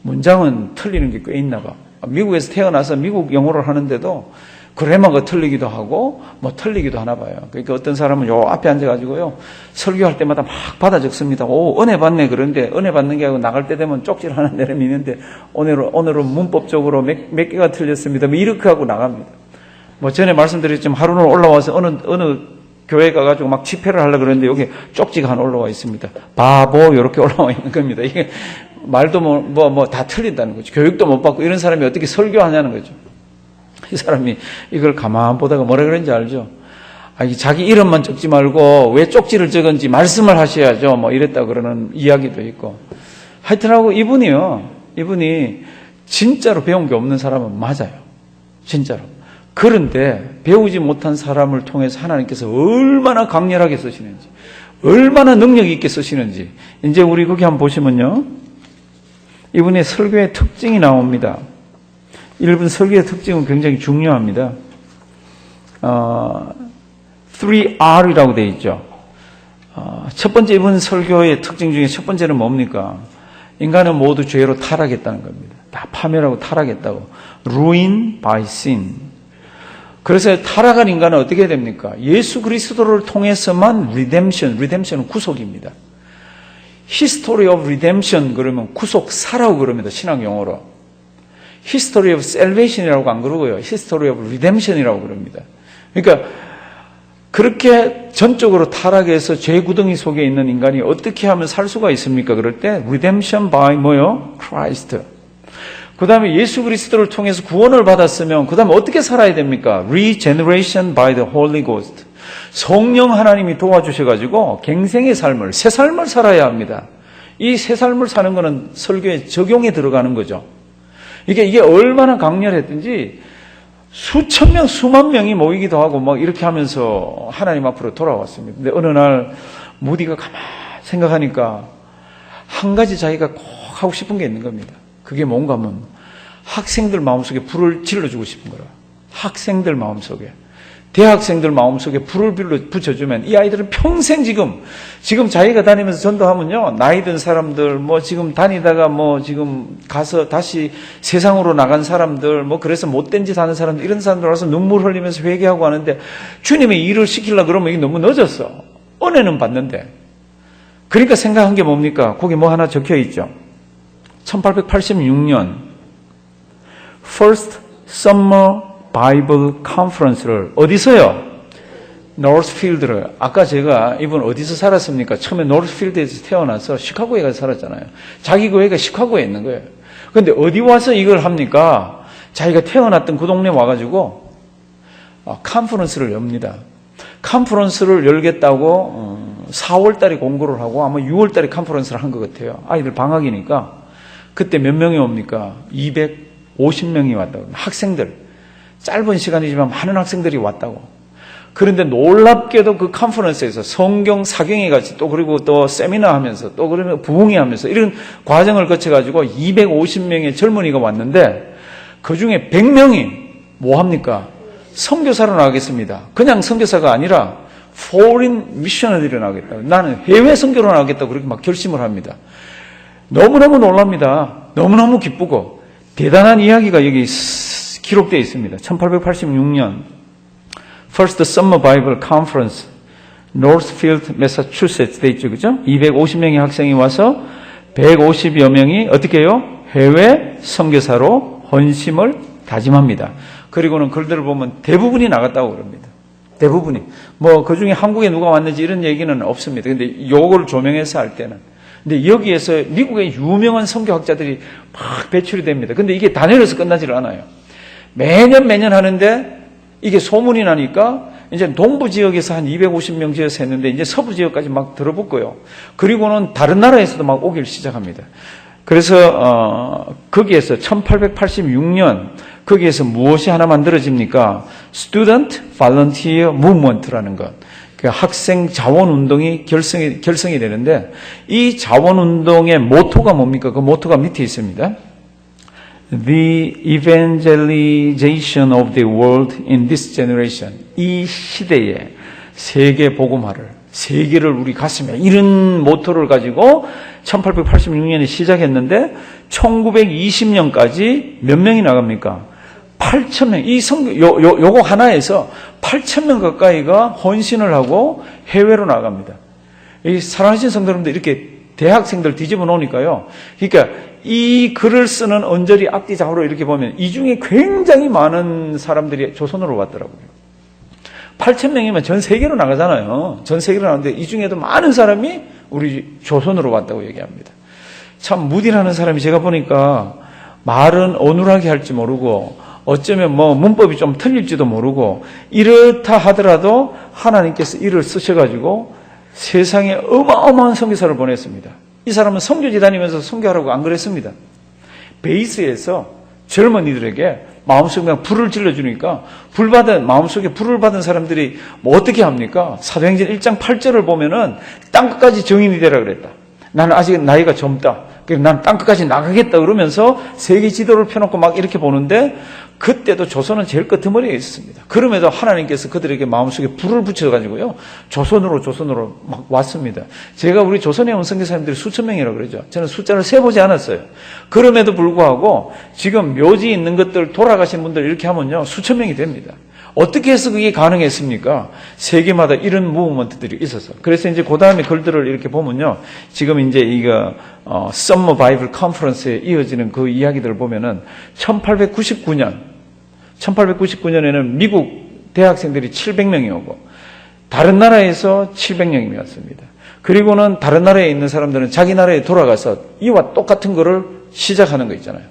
문장은 틀리는 게 꽤 있나 봐. 미국에서 태어나서 미국 영어를 하는데도 그래마가 틀리기도 하고 틀리기도 하나 봐요. 그러니까 어떤 사람은 요 앞에 앉아가지고요 설교할 때마다 막 받아 적습니다. 은혜 받네. 그런데 은혜 받는 게 아니고 나갈 때 되면 쪽지를 하나 내려미는데 오늘은 문법적으로 몇 개가 틀렸습니다. 이렇게 하고 나갑니다. 전에 말씀드렸지만 하루는 올라와서 어느 교회 가가지고 막 집회를 하려고 그러는데 여기 쪽지가 하나 올라와 있습니다. 바보 이렇게 올라와 있는 겁니다. 이게 말도 다 틀린다는 거죠. 교육도 못 받고 이런 사람이 어떻게 설교하냐는 거죠. 이 사람이 이걸 가만 보다가 뭐라 그런지 알죠? 자기 이름만 적지 말고 왜 쪽지를 적은지 말씀을 하셔야죠. 이랬다 그러는 이야기도 있고. 하여튼하고 이분이 진짜로 배운 게 없는 사람은 맞아요. 진짜로. 그런데 배우지 못한 사람을 통해서 하나님께서 얼마나 강렬하게 쓰시는지, 얼마나 능력 있게 쓰시는지. 이제 우리 거기 한번 보시면요. 이분의 설교의 특징이 나옵니다. 이분 설교의 특징은 굉장히 중요합니다. 3R이라고 되어 있죠. 첫 번째 이분 설교의 특징 중에 첫 번째는 뭡니까? 인간은 모두 죄로 타락했다는 겁니다. 다 파멸하고 타락했다고. Ruin by sin. 그래서 타락한 인간은 어떻게 됩니까? 예수 그리스도를 통해서만 redemption은 구속입니다. History of redemption 그러면 구속사라고 그럽니다. 신학 용어로. History of salvation이라고 안 그러고요. History of redemption이라고 그럽니다. 그러니까 그렇게 전적으로 타락해서 죄 구덩이 속에 있는 인간이 어떻게 하면 살 수가 있습니까? 그럴 때 redemption by 뭐요? Christ. 그 다음에 예수 그리스도를 통해서 구원을 받았으면 그 다음에 어떻게 살아야 됩니까? Regeneration by the Holy Ghost. 성령 하나님이 도와주셔가지고 갱생의 삶을, 새 삶을 살아야 합니다. 이 새 삶을 사는 것은 설교의 적용에 들어가는 거죠. 이게 얼마나 강렬했든지 수천 명, 수만 명이 모이기도 하고 막 이렇게 하면서 하나님 앞으로 돌아왔습니다. 근데 어느 날 무디가 가만히 생각하니까 한 가지 자기가 꼭 하고 싶은 게 있는 겁니다. 그게 뭔가 하면 학생들 마음속에 불을 질러주고 싶은 거라. 학생들 마음속에. 대학생들 마음속에 불을 붙여주면 이 아이들은 평생 지금 자기가 다니면서 전도하면요. 나이 든 사람들, 지금 다니다가 지금 가서 다시 세상으로 나간 사람들, 그래서 못된 짓 하는 사람들, 이런 사람들 와서 눈물 흘리면서 회개하고 하는데 주님의 일을 시키려고 그러면 이게 너무 늦었어. 은혜는 받는데. 그러니까 생각한 게 뭡니까? 거기 하나 적혀 있죠. 1886년 First Summer Bible Conference를 어디서요? 노스필드를. 아까 제가 이분 어디서 살았습니까? 처음에 노스필드에서 태어나서 시카고에 가서 살았잖아요. 자기 교회가 시카고에 있는 거예요. 그런데 어디 와서 이걸 합니까? 자기가 태어났던 그 동네 와가지고 컨퍼런스를 엽니다. 컨퍼런스를 열겠다고 4월 달에 공고를 하고 아마 6월 달에 컨퍼런스를 한 것 같아요. 아이들 방학이니까. 그때 몇 명이 옵니까? 250명이 왔다고. 학생들. 짧은 시간이지만 많은 학생들이 왔다고. 그런데 놀랍게도 그 컨퍼런스에서 성경 사경회 같이 또 그리고 또 세미나 하면서 또 그러면 부흥회 하면서 이런 과정을 거쳐가지고 250명의 젊은이가 왔는데 그 중에 100명이 뭐 합니까? 선교사로 나가겠습니다. 그냥 선교사가 아니라 foreign missionary로 나가겠다. 나는 해외 선교로 나가겠다고 그렇게 막 결심을 합니다. 너무너무 놀랍니다. 너무너무 기쁘고 대단한 이야기가 여기 기록되어 있습니다. 1886년 First Summer Bible Conference Northfield, Massachusetts 돼 있죠. 그죠? 250명의 학생이 와서 150여 명이 어떻게 해요? 해외 선교사로 헌심을 다짐합니다. 그리고는 글들을 보면 대부분이 나갔다고 그럽니다. 대부분이. 그 중에 한국에 누가 왔는지 이런 얘기는 없습니다. 근데 요걸 조명해서 할 때는. 근데 여기에서 미국의 유명한 선교학자들이 막 배출이 됩니다. 근데 이게 단일해서 끝나질 않아요. 매년 하는데 이게 소문이 나니까 이제 동부 지역에서 한 250명 지어서 했는데 이제 서부 지역까지 막 들어붙고요. 그리고는 다른 나라에서도 막 오기를 시작합니다. 그래서 거기에서 1886년 거기에서 무엇이 하나 만들어집니까? Student Volunteer Movement라는 것. 그 학생 자원운동이 결성이 되는데 이 자원운동의 모토가 뭡니까? 그 모토가 밑에 있습니다. The evangelization of the world in this generation. 이 시대에 세계 복음화를, 세계를 우리 가슴에 이런 모토를 가지고 1886년에 시작했는데 1920년까지 몇 명이 나갑니까? 8,000명. 이 요거 하나에서 8,000명 가까이가 헌신을 하고 해외로 나갑니다. 이 사랑하신 성도 여러분들 이렇게 대학생들 뒤집어 놓으니까요. 그러니까 이 글을 쓰는 언저리 앞뒤 좌우로 이렇게 보면 이 중에 굉장히 많은 사람들이 조선으로 왔더라고요. 8,000명이면 전 세계로 나가잖아요. 전 세계로 나가는데 이 중에도 많은 사람이 우리 조선으로 왔다고 얘기합니다. 참 무디라는 사람이 제가 보니까 말은 어눌하게 할지 모르고 어쩌면 문법이 좀 틀릴지도 모르고 이렇다 하더라도 하나님께서 이를 쓰셔가지고 세상에 어마어마한 선교사를 보냈습니다. 이 사람은 선교지 다니면서 선교하라고 안 그랬습니다. 베이스에서 젊은이들에게 마음속에 그냥 불을 질러주니까 마음속에 불을 받은 사람들이 어떻게 합니까? 사도행전 1장 8절을 보면은 땅끝까지 정인이 되라 그랬다. 나는 아직 나이가 젊다. 그래서 난 땅끝까지 나가겠다 그러면서 세계 지도를 펴놓고 막 이렇게 보는데 그때도 조선은 제일 끄트머리에 있었습니다. 그럼에도 하나님께서 그들에게 마음속에 불을 붙여가지고요. 조선으로 막 왔습니다. 제가 우리 조선에 온 선교사님들이 수천 명이라고 그러죠. 저는 숫자를 세보지 않았어요. 그럼에도 불구하고 지금 묘지 있는 것들 돌아가신 분들 이렇게 하면요. 수천 명이 됩니다. 어떻게 해서 그게 가능했습니까? 세계마다 이런 무브먼트들이 있어서. 그래서 이제 그 다음에 글들을 이렇게 보면요. 지금 이제 이거, 썸머 바이블 컨퍼런스에 이어지는 그 이야기들을 보면은 1899년에는 미국 대학생들이 700명이 오고, 다른 나라에서 700명이 왔습니다. 그리고는 다른 나라에 있는 사람들은 자기 나라에 돌아가서 이와 똑같은 거를 시작하는 거 있잖아요.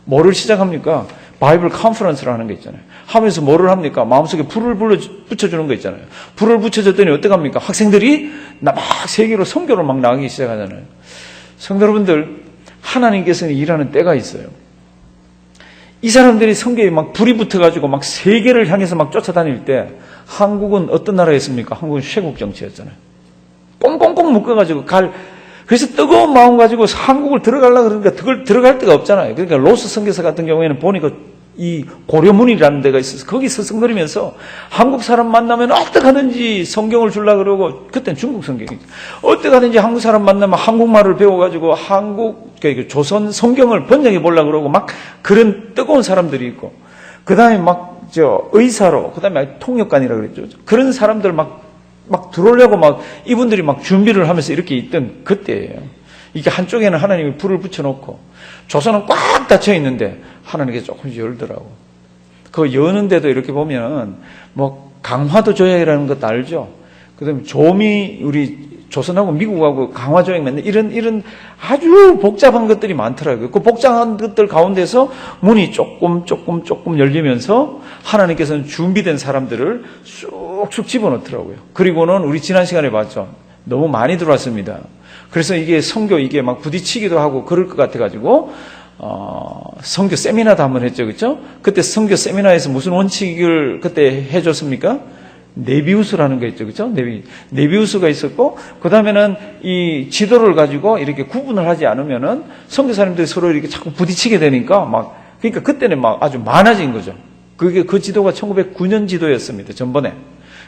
뭐를 시작합니까? 바이블 컨퍼런스를 하는 거 있잖아요. 하면서 뭐를 합니까? 마음속에 불을 붙여주는 거 있잖아요. 불을 붙여줬더니 어떡합니까? 학생들이 막 세계로 선교를 막 나가기 시작하잖아요. 성도 여러분들, 하나님께서는 일하는 때가 있어요. 이 사람들이 선교에 막 불이 붙어가지고 막 세계를 향해서 막 쫓아다닐 때 한국은 어떤 나라였습니까? 한국은 쇄국 정치였잖아요. 꽁꽁꽁 묶어가지고 그래서 뜨거운 마음 가지고 한국을 들어가려고 그러니까 그걸 들어갈 데가 없잖아요. 그러니까 로스 선교사 같은 경우에는 보니까 이 고려문이라는 데가 있어서 거기 서성거리면서 한국 사람 만나면 어떡하든지 성경을 주려고 그러고, 그때는 중국 성경이죠. 어떡하든지 한국 사람 만나면 한국말을 배워가지고 그러니까 조선 성경을 번역해 보려고 그러고 막 그런 뜨거운 사람들이 있고, 그 다음에 막 의사로, 그 다음에 통역관이라고 그랬죠. 그런 사람들 막 들어오려고 막 이분들이 막 준비를 하면서 이렇게 있던 그때예요. 이게 한쪽에는 하나님이 불을 붙여놓고 조선은 꽉 닫혀 있는데 하나님께서 조금씩 열더라고. 그 여는데도 이렇게 보면 뭐 강화도 조약이라는 것도 알죠. 그다음에 조미 우리 조선하고 미국하고 강화 조약 맺는 이런 아주 복잡한 것들이 많더라고요. 그 복잡한 것들 가운데서 문이 조금 열리면서 하나님께서는 준비된 사람들을 쑥쑥 집어넣더라고요. 그리고는 우리 지난 시간에 봤죠. 너무 많이 들어왔습니다. 그래서 이게 선교 이게 막 부딪히기도 하고 그럴 것 같아가지고 선교 세미나도 한번 했죠, 그렇죠? 그때 선교 세미나에서 무슨 원칙을 그때 해줬습니까? 네비우스라는 거 있죠, 그렇죠? 네비우스가 있었고, 그 다음에는 이 지도를 가지고 이렇게 구분을 하지 않으면은 선교사님들이 서로 이렇게 자꾸 부딪히게 되니까 그러니까 그때는 막 아주 많아진 거죠. 그 지도가 1909년 지도였습니다, 전번에.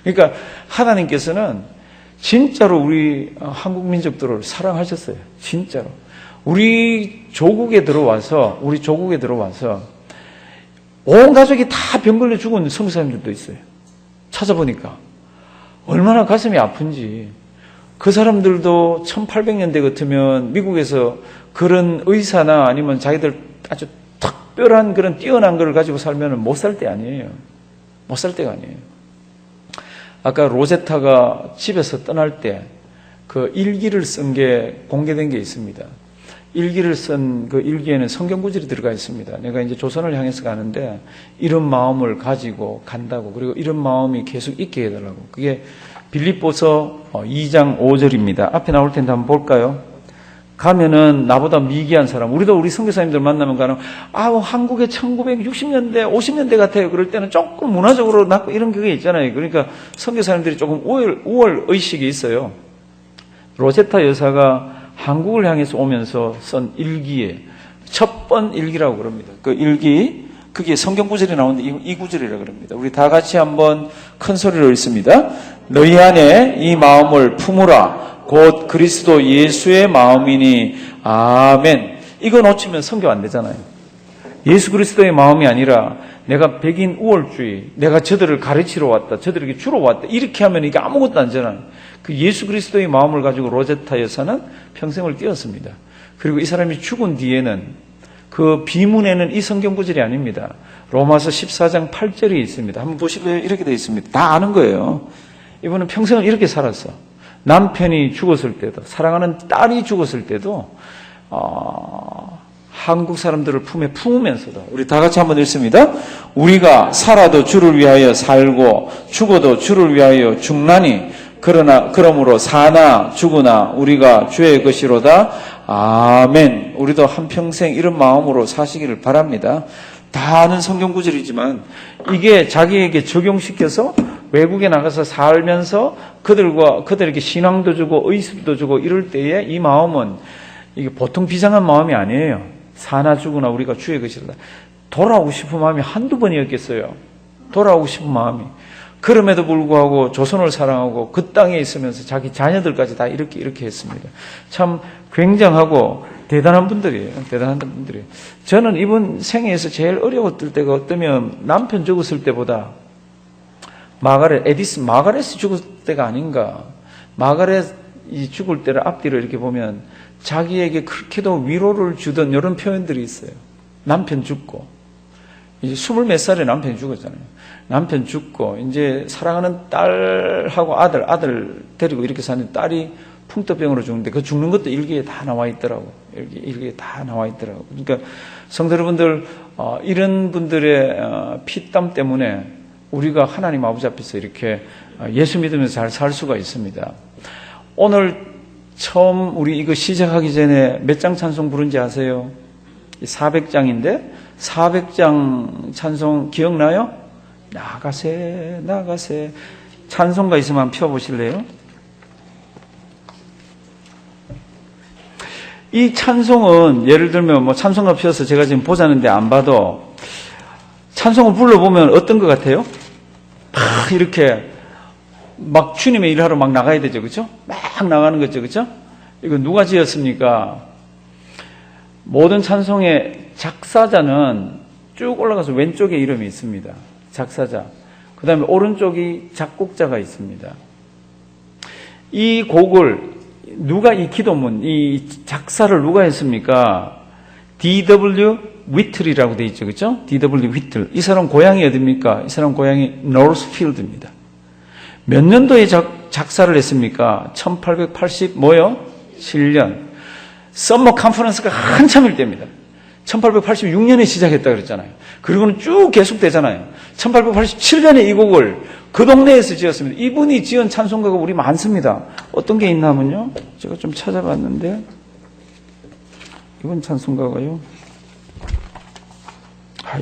그러니까 하나님께서는 진짜로 우리 한국 민족들을 사랑하셨어요. 진짜로. 우리 조국에 들어와서 온 가족이 다 병 걸려 죽은 선교사님들도 있어요. 찾아보니까 얼마나 가슴이 아픈지. 그 사람들도 1800년대 같으면 미국에서 그런 의사나 아니면 자기들 아주 특별한 그런 뛰어난 걸 가지고 살면 못 살 때 아니에요. 못 살 때가 아니에요. 아까 로제타가 집에서 떠날 때 그 일기를 쓴 게 공개된 게 있습니다. 일기를 쓴 그 일기에는 성경 구절이 들어가 있습니다. 내가 이제 조선을 향해서 가는데 이런 마음을 가지고 간다고, 그리고 이런 마음이 계속 있게 해달라고. 그게 빌립보서 2장 5절입니다. 앞에 나올 텐데 한번 볼까요? 가면은 나보다 미개한 사람, 우리도 우리 선교사님들 만나면 가는 한국의 1960년대 50년대 같아요. 그럴 때는 조금 문화적으로 낮고 이런 게 있잖아요. 그러니까 선교사님들이 조금 우월 의식이 있어요. 로제타 여사가 한국을 향해서 오면서 쓴 일기에 첫 번 일기라고 그럽니다. 그 일기, 그게 성경 구절이 나오는데 이 구절이라고 그럽니다. 우리 다 같이 한번 큰 소리로 읽습니다. 너희 안에 이 마음을 품으라. 곧 그리스도 예수의 마음이니 아멘. 이거 놓치면 선교 안 되잖아요. 예수 그리스도의 마음이 아니라 내가 백인 우월주의, 내가 저들을 가르치러 왔다, 저들에게 주러 왔다, 이렇게 하면 이게 아무것도 안 되잖아요. 그 예수 그리스도의 마음을 가지고 로제타 여사는 평생을 뛰었습니다. 그리고 이 사람이 죽은 뒤에는 그 비문에는 이 성경 구절이 아닙니다. 로마서 14장 8절이 있습니다. 한번 보시면 이렇게 되어 있습니다. 다 아는 거예요. 이분은 평생을 이렇게 살았어. 남편이 죽었을 때도, 사랑하는 딸이 죽었을 때도 한국 사람들을 품에 품으면서도, 우리 다 같이 한번 읽습니다. 우리가 살아도 주를 위하여 살고 죽어도 주를 위하여 죽나니 그러므로 사나 죽으나 우리가 주의 것이로다. 아멘. 우리도 한평생 이런 마음으로 사시기를 바랍니다. 다 아는 성경 구절이지만 이게 자기에게 적용시켜서 외국에 나가서 살면서 그들에게 신앙도 주고 의술도 주고 이럴 때에 이 마음은 이게 보통 비상한 마음이 아니에요. 사나 죽으나 우리가 주의 것이다. 돌아오고 싶은 마음이 한두 번이었겠어요. 돌아오고 싶은 마음이. 그럼에도 불구하고 조선을 사랑하고 그 땅에 있으면서 자기 자녀들까지 다 이렇게 했습니다. 참 굉장하고 대단한 분들이에요. 대단한 분들이에요. 저는 이번 생애에서 제일 어려웠을 때가 어떠면 남편 죽었을 때보다 마가렛이 죽을 때가 아닌가. 마가렛이 죽을 때를 앞뒤로 이렇게 보면 자기에게 그렇게도 위로를 주던 이런 표현들이 있어요. 남편 죽고 이제 20몇 살에 남편이 죽었잖아요. 남편 죽고 이제 사랑하는 딸하고 아들 데리고 이렇게 사는 딸이 풍토병으로 죽는데 그 죽는 것도 일기에 다 나와 있더라고. 일기에 다 나와 있더라고. 그러니까 성도 여러분들 이런 분들의 피땀 때문에 우리가 하나님 아버지 앞에서 이렇게 예수 믿으면서 잘 살 수가 있습니다. 오늘 처음 우리 이거 시작하기 전에 몇 장 찬송 부른지 아세요? 400장인데 400장 찬송 기억나요? 나가세 찬송가 있으면 한번 펴보실래요? 이 찬송은 예를 들면 뭐 찬송가 펴서 제가 지금 보자는데 안 봐도 찬송을 불러보면 어떤 것 같아요? 막 이렇게 막 주님의 일하러 막 나가야 되죠, 그렇죠? 막 나가는 거죠, 그렇죠? 이거 누가 지었습니까? 모든 찬송의 작사자는 쭉 올라가서 왼쪽에 이름이 있습니다. 작사자. 그 다음에 오른쪽이 작곡자가 있습니다. 이 곡을 누가 이 기도문, 이 작사를 누가 했습니까? D.W. 위틀이라고 돼 있죠, 그렇죠? D.W. 위틀. 이 사람 고향이 어디입니까? 이 사람 고향이 노스필드입니다. 몇 년도에 작사를 했습니까? 1880 뭐요? 7년. 썸머 컨퍼런스가 한참일 때입니다. 1886년에 시작했다 그랬잖아요. 그리고는 쭉 계속되잖아요. 1887년에 이 곡을 그 동네에서 지었습니다. 이분이 지은 찬송가가 우리 많습니다. 어떤 게 있나 하면요. 제가 좀 찾아봤는데 이번 찬송가가요.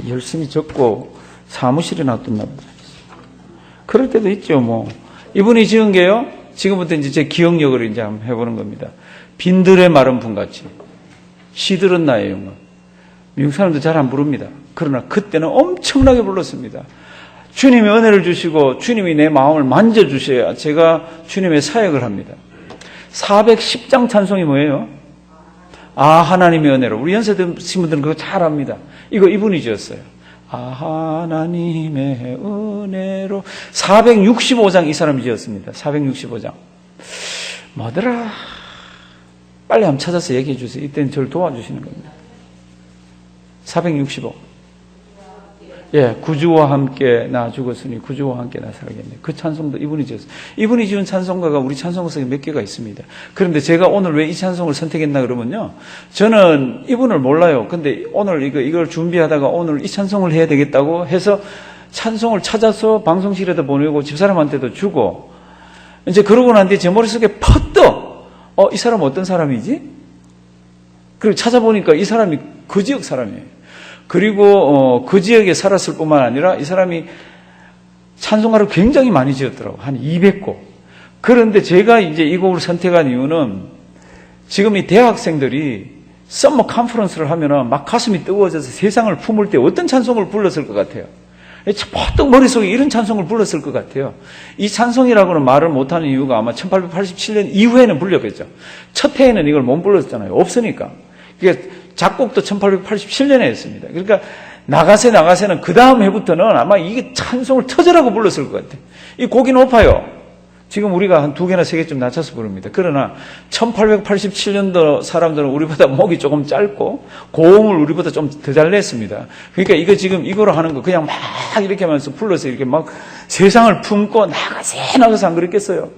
열심히 적고 사무실에 놔뒀나 보다. 그럴 때도 있죠, 뭐. 이분이 지은 게요. 지금부터 이제 제 기억력을 이제 한번 해보는 겁니다. 빈들의 마른 분같이 시들은 나의 영혼. 미국 사람도 잘 안 부릅니다. 그러나 그때는 엄청나게 불렀습니다. 주님이 은혜를 주시고 주님이 내 마음을 만져주셔야 제가 주님의 사역을 합니다. 410장 찬송이 뭐예요? 하나님의 은혜로. 우리 연세 드신 분들은 그거 잘 압니다. 이거 이분이 지었어요. 하나님의 은혜로. 465장 이 사람이 지었습니다. 465장. 뭐더라? 빨리 한번 찾아서 얘기해 주세요. 이때는 저를 도와주시는 겁니다. 465. 예, 구주와 함께 나 죽었으니 구주와 함께 나 살겠네. 그 찬송도 이분이 지었어요. 이분이 지은 찬송가가 우리 찬송가 속에 몇 개가 있습니다. 그런데 제가 오늘 왜 이 찬송을 선택했나 그러면요. 저는 이분을 몰라요. 근데 오늘 이걸 준비하다가 오늘 이 찬송을 해야 되겠다고 해서 찬송을 찾아서 방송실에도 보내고 집사람한테도 주고 이제 그러고 난 뒤에 제 머릿속에 퍼뜩 이 사람 어떤 사람이지? 그리고 찾아보니까 이 사람이 그 지역 사람이에요. 그리고 그 지역에 살았을 뿐만 아니라 이 사람이 찬송가를 굉장히 많이 지었더라고요. 한 200곡. 그런데 제가 이제 이 곡을 선택한 이유는 지금 이 대학생들이 썸머 컨퍼런스를 하면은 막 가슴이 뜨거워져서 세상을 품을 때 어떤 찬송을 불렀을 것 같아요. 퍼뜩 머릿속에 이런 찬송을 불렀을 것 같아요. 이 찬송이라고는 말을 못하는 이유가 아마 1887년 이후에는 불렸겠죠. 첫 해에는 이걸 못 불렀잖아요. 없으니까. 그게 작곡도 1887년에 했습니다. 그러니까 나가세는 그 다음 해부터는 아마 이게 찬송을 터져라고 불렀을 것 같아요. 이 곡이 높아요. 지금 우리가 한 2개나 3개쯤 낮춰서 부릅니다. 그러나 1887년도 사람들은 우리보다 목이 조금 짧고 고음을 우리보다 좀 더 잘 냈습니다. 그러니까 이거 지금 이거로 하는 거 그냥 막 이렇게 하면서 불러서 이렇게 막 세상을 품고 나가서 안 그랬겠어요?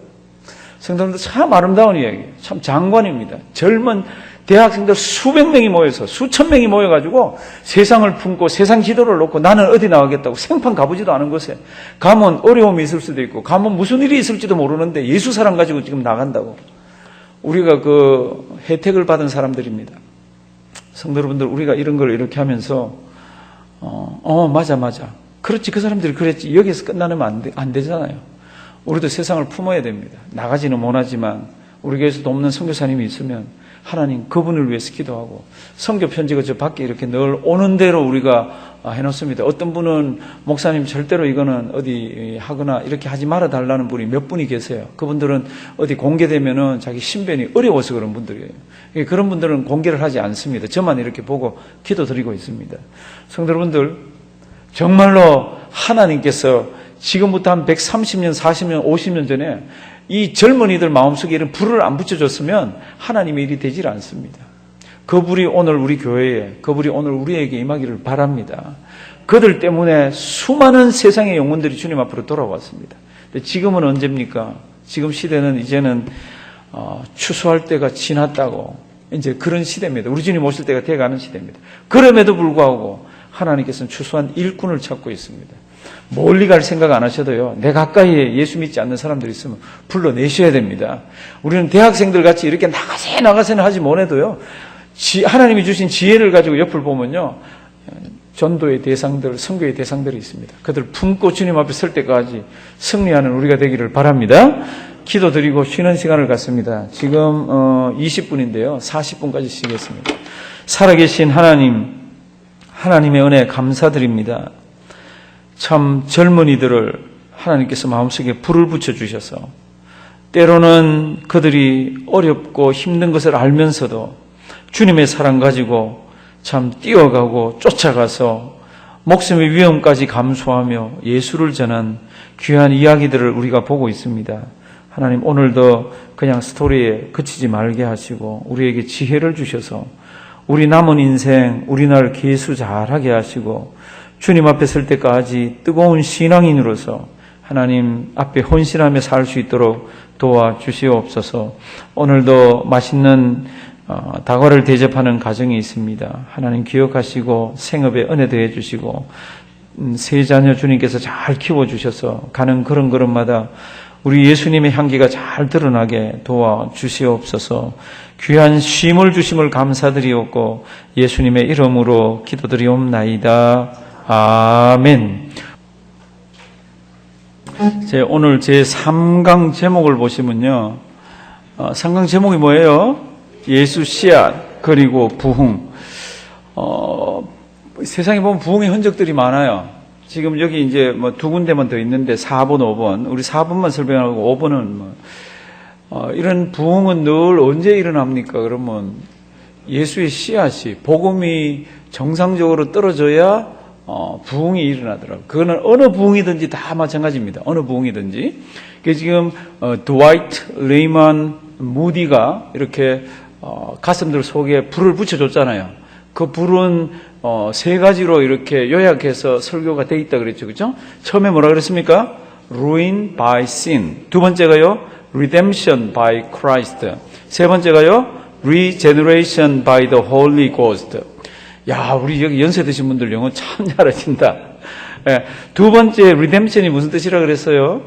성도님들 참 아름다운 이야기예요. 참 장관입니다. 젊은 대학생들 수백 명이 모여서 수천 명이 모여가지고 세상을 품고 세상 지도를 놓고 나는 어디 나가겠다고 생판 가보지도 않은 곳에 가면 어려움이 있을 수도 있고 가면 무슨 일이 있을지도 모르는데 예수 사랑 가지고 지금 나간다고. 우리가 그 혜택을 받은 사람들입니다. 성도 여러분들 우리가 이런 걸 이렇게 하면서 맞아 그렇지, 그 사람들이 그랬지. 여기서 끝나면 안 되잖아요. 우리도 세상을 품어야 됩니다. 나가지는 못하지만 우리 교회에서 돕는 선교사님이 있으면 하나님 그분을 위해서 기도하고, 선교 편지가 저 밖에 이렇게 늘 오는 대로 우리가 해놓습니다. 어떤 분은 목사님 절대로 이거는 어디 하거나 이렇게 하지 말아 달라는 분이 몇 분이 계세요. 그분들은 어디 공개되면은 자기 신변이 어려워서 그런 분들이에요. 그런 분들은 공개를 하지 않습니다. 저만 이렇게 보고 기도드리고 있습니다. 성도 여러분들, 정말로 하나님께서 지금부터 한 130년, 40년, 50년 전에 이 젊은이들 마음속에 이런 불을 안 붙여줬으면 하나님의 일이 되질 않습니다. 그 불이 오늘 우리 교회에, 그 불이 오늘 우리에게 임하기를 바랍니다. 그들 때문에 수많은 세상의 영혼들이 주님 앞으로 돌아왔습니다. 근데 지금은 언제입니까? 지금 시대는 이제는 추수할 때가 지났다고, 이제 그런 시대입니다. 우리 주님 오실 때가 돼가는 시대입니다. 그럼에도 불구하고 하나님께서는 추수한 일꾼을 찾고 있습니다. 멀리 갈 생각 안 하셔도요, 내 가까이에 예수 믿지 않는 사람들이 있으면 불러내셔야 됩니다. 우리는 대학생들 같이 이렇게 나가세는 하지 못해도요, 하나님이 주신 지혜를 가지고 옆을 보면요, 전도의 대상들, 선교의 대상들이 있습니다. 그들 품고 주님 앞에 설 때까지 승리하는 우리가 되기를 바랍니다. 기도드리고 쉬는 시간을 갖습니다. 지금 20분인데요 40분까지 쉬겠습니다. 살아계신 하나님, 하나님의 은혜 감사드립니다. 참 젊은이들을 하나님께서 마음속에 불을 붙여주셔서 때로는 그들이 어렵고 힘든 것을 알면서도 주님의 사랑 가지고 참 뛰어가고 쫓아가서 목숨의 위험까지 감수하며 예수를 전한 귀한 이야기들을 우리가 보고 있습니다. 하나님, 오늘도 그냥 스토리에 그치지 말게 하시고 우리에게 지혜를 주셔서 우리 남은 인생 우리날 계수 잘하게 하시고 주님 앞에 설 때까지 뜨거운 신앙인으로서 하나님 앞에 헌신하며 살 수 있도록 도와주시옵소서. 오늘도 맛있는 다과를 대접하는 가정이 있습니다. 하나님 기억하시고 생업에 은혜 더해 주시고 세 자녀 주님께서 잘 키워주셔서 가는 걸음걸음마다 우리 예수님의 향기가 잘 드러나게 도와주시옵소서. 귀한 쉼을 주심을 감사드리옵고 예수님의 이름으로 기도드리옵나이다. 아멘. 오늘 제 3강 제목을 보시면요, 3강 제목이 뭐예요? 예수 씨앗 그리고 부흥. 세상에 보면 부흥의 흔적들이 많아요. 지금 여기 이제 뭐 두 군데만 더 있는데 4번, 5번. 우리 4번만 설명하고 5번은 이런 부흥은 늘 언제 일어납니까? 그러면 예수의 씨앗이, 복음이 정상적으로 떨어져야 부흥이 일어나더라고요. 그거는 어느 부흥이든지 다 마찬가지입니다. 어느 부흥이든지. 지금 드와이트 레이먼 무디가 이렇게 가슴들 속에 불을 붙여줬잖아요. 그 불은 세 가지로 이렇게 요약해서 설교가 돼 있다 그랬죠, 그렇죠? 처음에 뭐라 그랬습니까? Ruin by sin. 두 번째가요, Redemption by Christ. 세 번째가요, Regeneration by the Holy Ghost. 야, 우리 여기 연세 드신 분들 영어 참 잘하신다. 예, 두 번째 Redemption이 무슨 뜻이라 그랬어요?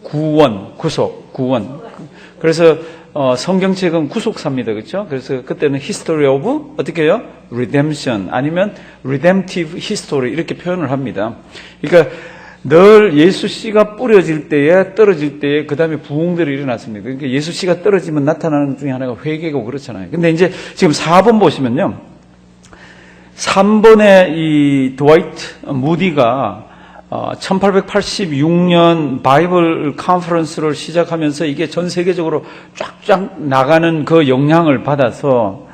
구원, 구속, 구원. 그래서 성경책은 구속사입니다. 그렇죠? 그래서 그때는 History of 어떻게 해요? Redemption 아니면 Redemptive History 이렇게 표현을 합니다. 그러니까 늘 예수 씨가 뿌려질 때에, 떨어질 때에 그 다음에 부흥들이 일어났습니다. 그러니까 예수 씨가 떨어지면 나타나는 것 중에 하나가 회개고 그렇잖아요. 근데 이제 지금 4번 보시면요, 3번에 이 드와이트 무디가 1886년 바이블 컨퍼런스를 시작하면서 이게 전 세계적으로 쫙쫙 나가는 그 영향을 받아서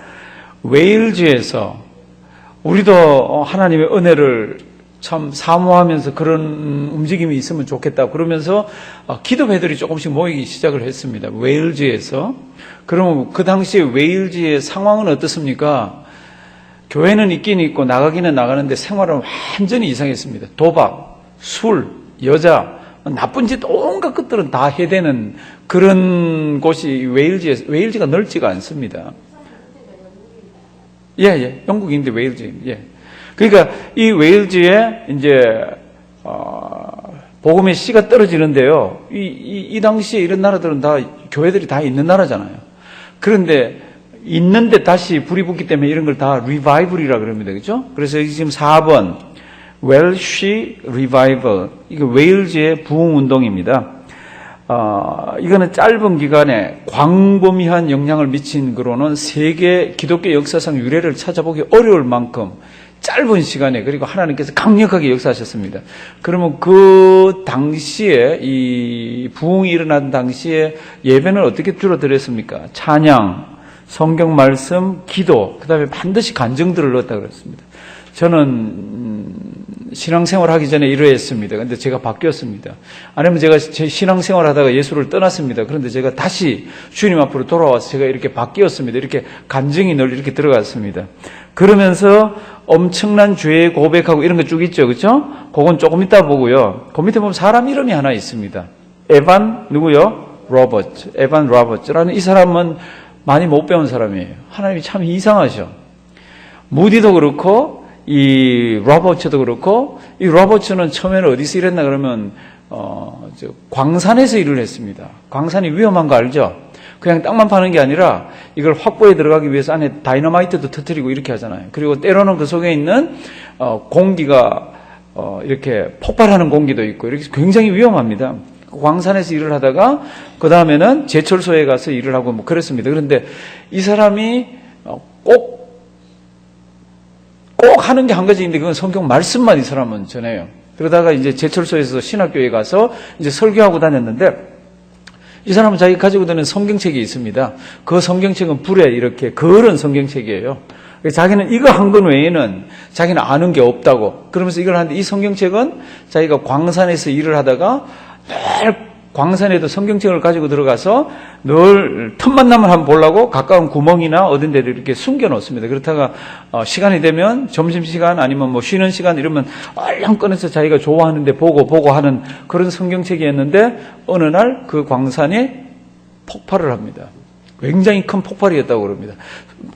웨일즈에서 우리도 하나님의 은혜를 참 사모하면서 그런 움직임이 있으면 좋겠다 그러면서 기도회들이 조금씩 모이기 시작을 했습니다. 웨일즈에서. 그러면 그 당시에 웨일즈의 상황은 어떻습니까? 교회는 있긴 있고 나가기는 나가는데 생활은 완전히 이상했습니다. 도박, 술, 여자, 나쁜 짓 온갖 것들은 다 해대는 그런 곳이 웨일즈가 넓지가 않습니다. 예, 영국인데 웨일즈. 예. 그러니까 이 웨일즈에 이제 복음의 씨가 떨어지는데요. 이 당시에 이런 나라들은 다 교회들이 다 있는 나라잖아요. 그런데 있는데 다시 불이 붙기 때문에 이런 걸 다 리바이벌이라 그럽니다. 그렇죠? 그래서 지금 4번 웰시 리바이벌, 이거 웨일즈의 부흥운동입니다. 이거는 짧은 기간에 광범위한 영향을 미친 거로는 세계 기독교 역사상 유례를 찾아보기 어려울 만큼 짧은 시간에, 그리고 하나님께서 강력하게 역사하셨습니다. 그러면 그 당시에, 이 부흥이 일어난 당시에 예배는 어떻게 주로 드렸습니까? 찬양, 성경 말씀, 기도, 그 다음에 반드시 간증들을 넣었다고 그랬습니다. 저는 신앙생활 하기 전에 이러했습니다. 그런데 제가 바뀌었습니다. 아니면 제가 제 신앙생활 하다가 예수를 떠났습니다. 그런데 제가 다시 주님 앞으로 돌아와서 제가 이렇게 바뀌었습니다. 이렇게 간증이 늘 이렇게 들어갔습니다. 그러면서 엄청난 죄의 고백하고 이런 거 쭉 있죠. 그렇죠? 그건 조금 이따 보고요. 그 밑에 보면 사람 이름이 하나 있습니다. 에반 누구요? 로버츠. 에반 로버츠라는 이 사람은 많이 못 배운 사람이에요. 하나님이 참 이상하셔. 무디도 그렇고 이 로버츠도 그렇고, 이 로버츠는 처음에는 어디서 일했나 그러면 광산에서 일을 했습니다. 광산이 위험한 거 알죠? 그냥 땅만 파는 게 아니라 이걸 확보에 들어가기 위해서 안에 다이너마이트도 터뜨리고 이렇게 하잖아요. 그리고 때로는 그 속에 있는 공기가 이렇게 폭발하는 공기도 있고, 이렇게 굉장히 위험합니다. 광산에서 일을 하다가 그 다음에는 제철소에 가서 일을 하고 뭐 그랬습니다. 그런데 이 사람이 꼭 하는 게 한 가지인데 그건 성경 말씀만 이 사람은 전해요. 그러다가 이제 제철소에서 신학교에 가서 이제 설교하고 다녔는데, 이 사람은 자기가 가지고 다니는 성경책이 있습니다. 그 성경책은 불에 이렇게 거른 성경책이에요. 자기는 이거 한 건 외에는 자기는 아는 게 없다고. 그러면서 이걸 하는데, 이 성경책은 자기가 광산에서 일을 하다가 늘 광산에도 성경책을 가지고 들어가서 늘 틈만 나면 한번 보려고 가까운 구멍이나 어딘 데를 이렇게 숨겨 놓습니다. 그렇다가 시간이 되면 점심시간 아니면 뭐 쉬는 시간 이러면 얼른 꺼내서 자기가 좋아하는데 보고 하는 그런 성경책이었는데, 어느 날 그 광산이 폭발을 합니다. 굉장히 큰 폭발이었다고 그럽니다.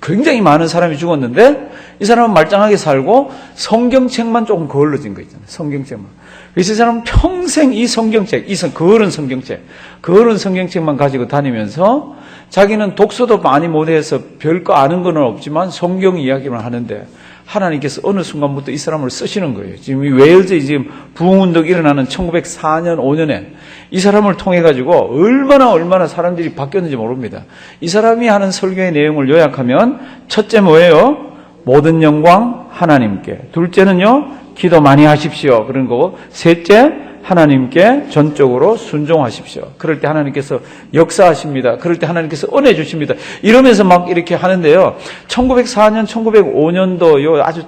굉장히 많은 사람이 죽었는데 이 사람은 말짱하게 살고 성경책만 조금 거울러진 거 있잖아요. 성경책만. 그래서 이 사람은 평생 이 성경책, 거울은 성경책만 가지고 다니면서 자기는 독서도 많이 못해서 별거 아는 건 없지만 성경 이야기만 하는데, 하나님께서 어느 순간부터 이 사람을 쓰시는 거예요. 지금 이 웨일즈에 지금 부흥운동이 일어나는 1904년, 5년에 이 사람을 통해 가지고 얼마나 사람들이 바뀌었는지 모릅니다. 이 사람이 하는 설교의 내용을 요약하면, 첫째 뭐예요? 모든 영광 하나님께. 둘째는요, 기도 많이 하십시오. 그런 거고, 셋째, 하나님께 전적으로 순종하십시오. 그럴 때 하나님께서 역사하십니다. 그럴 때 하나님께서 은혜 주십니다. 이러면서 막 이렇게 하는데요. 1904년, 1905년도 아주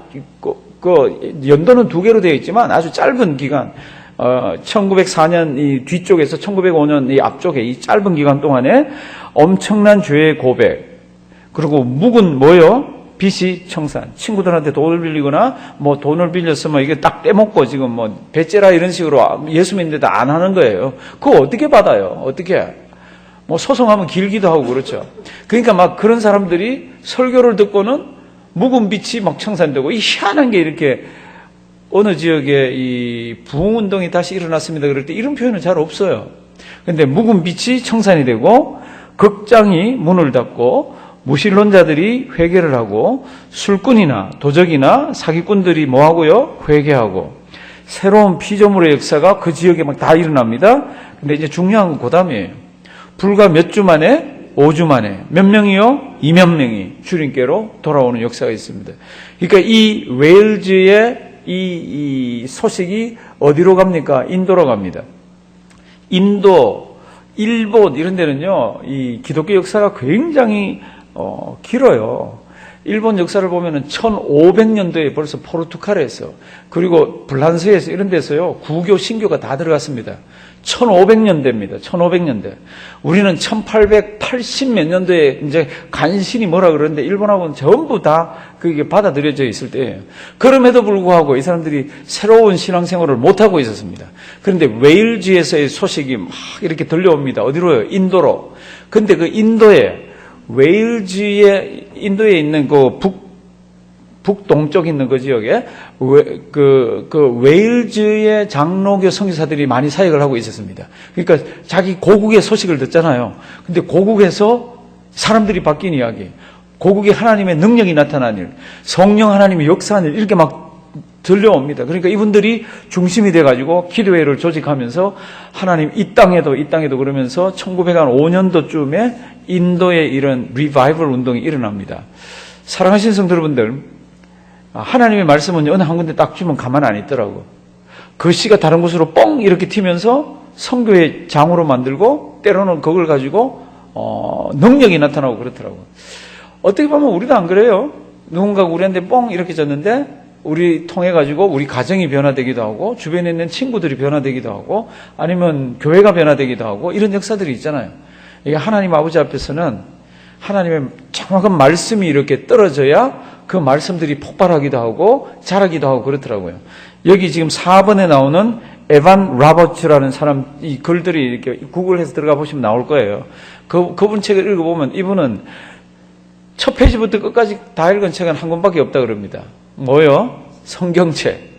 그 연도는 두 개로 되어 있지만 아주 짧은 기간, 1904년 이 뒤쪽에서 1905년 이 앞쪽에 이 짧은 기간 동안에 엄청난 죄의 고백, 그리고 묵은 뭐요? 빚이 청산. 친구들한테 돈을 빌리거나 뭐 돈을 빌렸으면 이게 딱 떼먹고 지금 뭐 배째라 이런 식으로 예수 믿는데도 안 하는 거예요. 그거 어떻게 받아요? 어떻게? 뭐 소송하면 길기도 하고 그렇죠. 그러니까 막 그런 사람들이 설교를 듣고는 묵은 빚이 막 청산되고, 이 희한한 게 이렇게 어느 지역에 이 부흥운동이 다시 일어났습니다. 그럴 때 이런 표현은 잘 없어요. 근데 묵은 빚이 청산이 되고, 극장이 문을 닫고, 무신론자들이 회개를 하고, 술꾼이나 도적이나 사기꾼들이 뭐하고요? 회개하고, 새로운 피조물의 역사가 그 지역에 막 다 일어납니다. 근데 이제 중요한 건 그 다음이에요. 불과 몇 주 만에, 5주 만에 몇 명이요? 2만 명이 주님께로 돌아오는 역사가 있습니다. 그러니까 이 웨일즈의 이 소식이 어디로 갑니까? 인도로 갑니다. 인도, 일본 이런 데는요, 이 기독교 역사가 굉장히 길어요. 일본 역사를 보면은 1500년도에 벌써 포르투갈에서, 그리고 불란스에서 이런 데서요, 구교, 신교가 다 들어갔습니다. 1500년대입니다. 1500년대. 우리는 1880 몇 년도에 이제 간신히 뭐라 그러는데, 일본하고는 전부 다 그게 받아들여져 있을 때예요. 그럼에도 불구하고 이 사람들이 새로운 신앙생활을 못하고 있었습니다. 그런데 웨일즈에서의 소식이 막 이렇게 들려옵니다. 어디로요? 인도로. 근데 그 인도에, 인도에 있는 그 북동쪽 있는 그 지역에 그 웨일즈의 장로교 선교사들이 많이 사역을 하고 있었습니다. 그러니까 자기 고국의 소식을 듣잖아요. 근데 고국에서 사람들이 바뀐 이야기, 고국에 하나님의 능력이 나타난 일, 성령 하나님의 역사하는 일, 이렇게 막 들려옵니다. 그러니까 이분들이 중심이 돼가지고 기도회를 조직하면서 하나님 이 땅에도 그러면서 1905년도쯤에 인도에 이런 리바이벌 운동이 일어납니다. 사랑하시는 성도 여러분들, 하나님의 말씀은 어느 한 군데 딱 주면 가만 안 있더라고. 그 씨가 다른 곳으로 뻥 이렇게 튀면서 선교의 장으로 만들고 때로는 그걸 가지고 능력이 나타나고 그렇더라고. 어떻게 보면 우리도 안 그래요? 누군가가 우리한테 뻥 이렇게 졌는데 우리 통해 가지고 우리 가정이 변화되기도 하고 주변에 있는 친구들이 변화되기도 하고 아니면 교회가 변화되기도 하고 이런 역사들이 있잖아요. 이게 하나님 아버지 앞에서는 하나님의 정확한 말씀이 이렇게 떨어져야 그 말씀들이 폭발하기도 하고 자라기도 하고 그렇더라고요. 여기 지금 4번에 나오는 에반 라버츠라는 사람 이 글들이 이렇게 구글해서 들어가 보시면 나올 거예요. 그분 책을 읽어보면 이분은 첫 페이지부터 끝까지 다 읽은 책은 한 권밖에 없다 그럽니다. 뭐요? 성경책.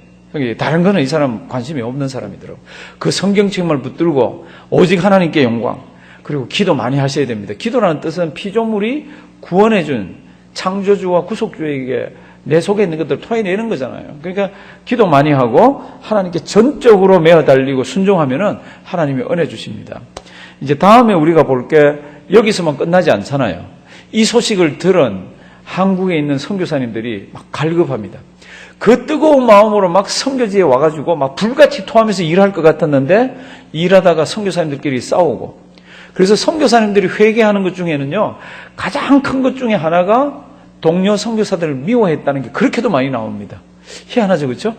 다른 거는 이 사람 관심이 없는 사람이더라고요. 그 성경책만 붙들고 오직 하나님께 영광. 그리고 기도 많이 하셔야 됩니다. 기도라는 뜻은 피조물이 구원해준 창조주와 구속주에게 내 속에 있는 것들을 토해내는 거잖아요. 그러니까 기도 많이 하고 하나님께 전적으로 매어 달리고 순종하면은 하나님이 은혜 주십니다. 이제 다음에 우리가 볼 게 여기서만 끝나지 않잖아요. 이 소식을 들은 한국에 있는 선교사님들이 막 갈급합니다. 그 뜨거운 마음으로 막 선교지에 와가지고 막 불같이 토하면서 일할 것 같았는데 일하다가 선교사님들끼리 싸우고 그래서 선교사님들이 회개하는 것 중에는요 가장 큰 것 중에 하나가 동료 선교사들을 미워했다는 게 그렇게도 많이 나옵니다. 희한하죠, 그렇죠?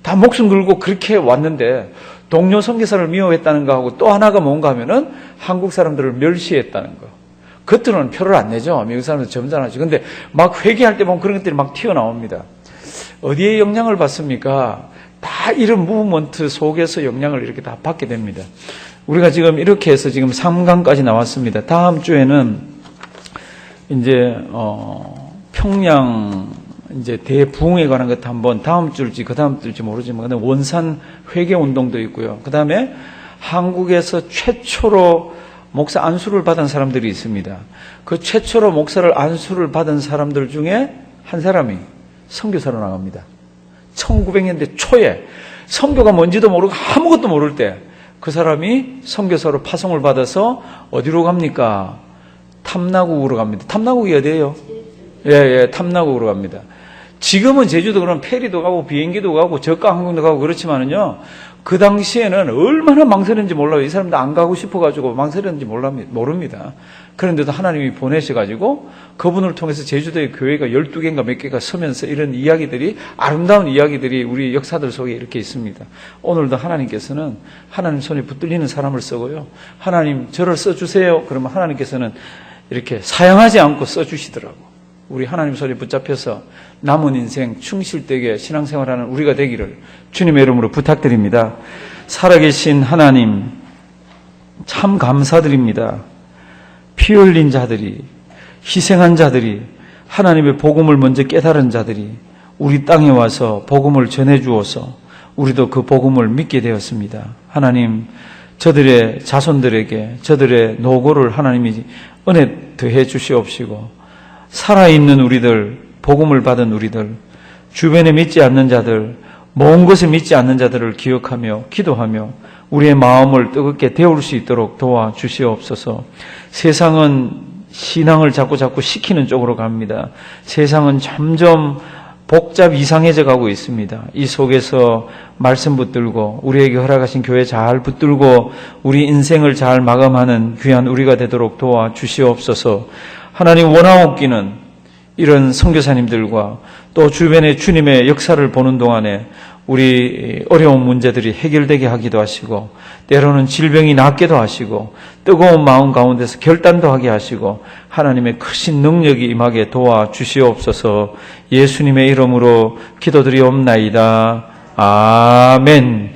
다 목숨 걸고 그렇게 왔는데 동료 선교사를 미워했다는 거하고 또 하나가 뭔가 하면은 한국 사람들을 멸시했다는 거. 겉으로는 표를 안 내죠. 미국 사람들 점잖하죠. 근데 막 회개할 때 보면 그런 것들이 막 튀어나옵니다. 어디에 영향을 받습니까? 다 이런 무브먼트 속에서 영향을 이렇게 다 받게 됩니다. 우리가 지금 이렇게 해서 지금 3강까지 나왔습니다. 다음 주에는 이제 평양 이제 대부흥에 관한 것 한번 다음 주일지 그 다음 주일지 모르지만 근데 원산 회개 운동도 있고요. 그 다음에 한국에서 최초로 목사 안수를 받은 사람들이 있습니다. 그 최초로 목사를 안수를 받은 사람들 중에 한 사람이 선교사로 나갑니다. 1900년대 초에 선교가 뭔지도 모르고 아무것도 모를 때 그 사람이 선교사로 파송을 받아서 어디로 갑니까? 탐나국으로 갑니다. 탐나국이 어디예요? 예, 탐나국으로 갑니다. 지금은 제주도 그런 페리도 가고 비행기도 가고 저가 항공도 가고 그렇지만은요. 그 당시에는 얼마나 망설였는지 몰라요. 이 사람도 안 가고 싶어가지고 망설였는지 모릅니다. 그런데도 하나님이 보내셔가지고 그분을 통해서 제주도의 교회가 12개인가 몇 개가 서면서 이런 이야기들이 아름다운 이야기들이 우리 역사들 속에 이렇게 있습니다. 오늘도 하나님께서는 하나님 손에 붙들리는 사람을 쓰고요. 하나님 저를 써주세요. 그러면 하나님께서는 이렇게 사양하지 않고 써주시더라고. 우리 하나님 손에 붙잡혀서 남은 인생 충실되게 신앙생활하는 우리가 되기를 주님의 이름으로 부탁드립니다. 살아계신 하나님 참 감사드립니다. 피 흘린 자들이 희생한 자들이 하나님의 복음을 먼저 깨달은 자들이 우리 땅에 와서 복음을 전해주어서 우리도 그 복음을 믿게 되었습니다. 하나님 저들의 자손들에게 저들의 노고를 하나님이 은혜 더해 주시옵시고 살아있는 우리들, 복음을 받은 우리들, 주변에 믿지 않는 자들, 먼 곳에 믿지 않는 자들을 기억하며 기도하며 우리의 마음을 뜨겁게 데울 수 있도록 도와주시옵소서. 세상은 신앙을 자꾸 시키는 쪽으로 갑니다. 세상은 점점 복잡 이상해져 가고 있습니다. 이 속에서 말씀 붙들고 우리에게 허락하신 교회 잘 붙들고 우리 인생을 잘 마감하는 귀한 우리가 되도록 도와주시옵소서. 하나님 원하옵기는 이런 선교사님들과 또 주변의 주님의 역사를 보는 동안에 우리 어려운 문제들이 해결되게 하기도 하시고 때로는 질병이 낫게도 하시고 뜨거운 마음 가운데서 결단도 하게 하시고 하나님의 크신 능력이 임하게 도와주시옵소서. 예수님의 이름으로 기도드리옵나이다. 아멘.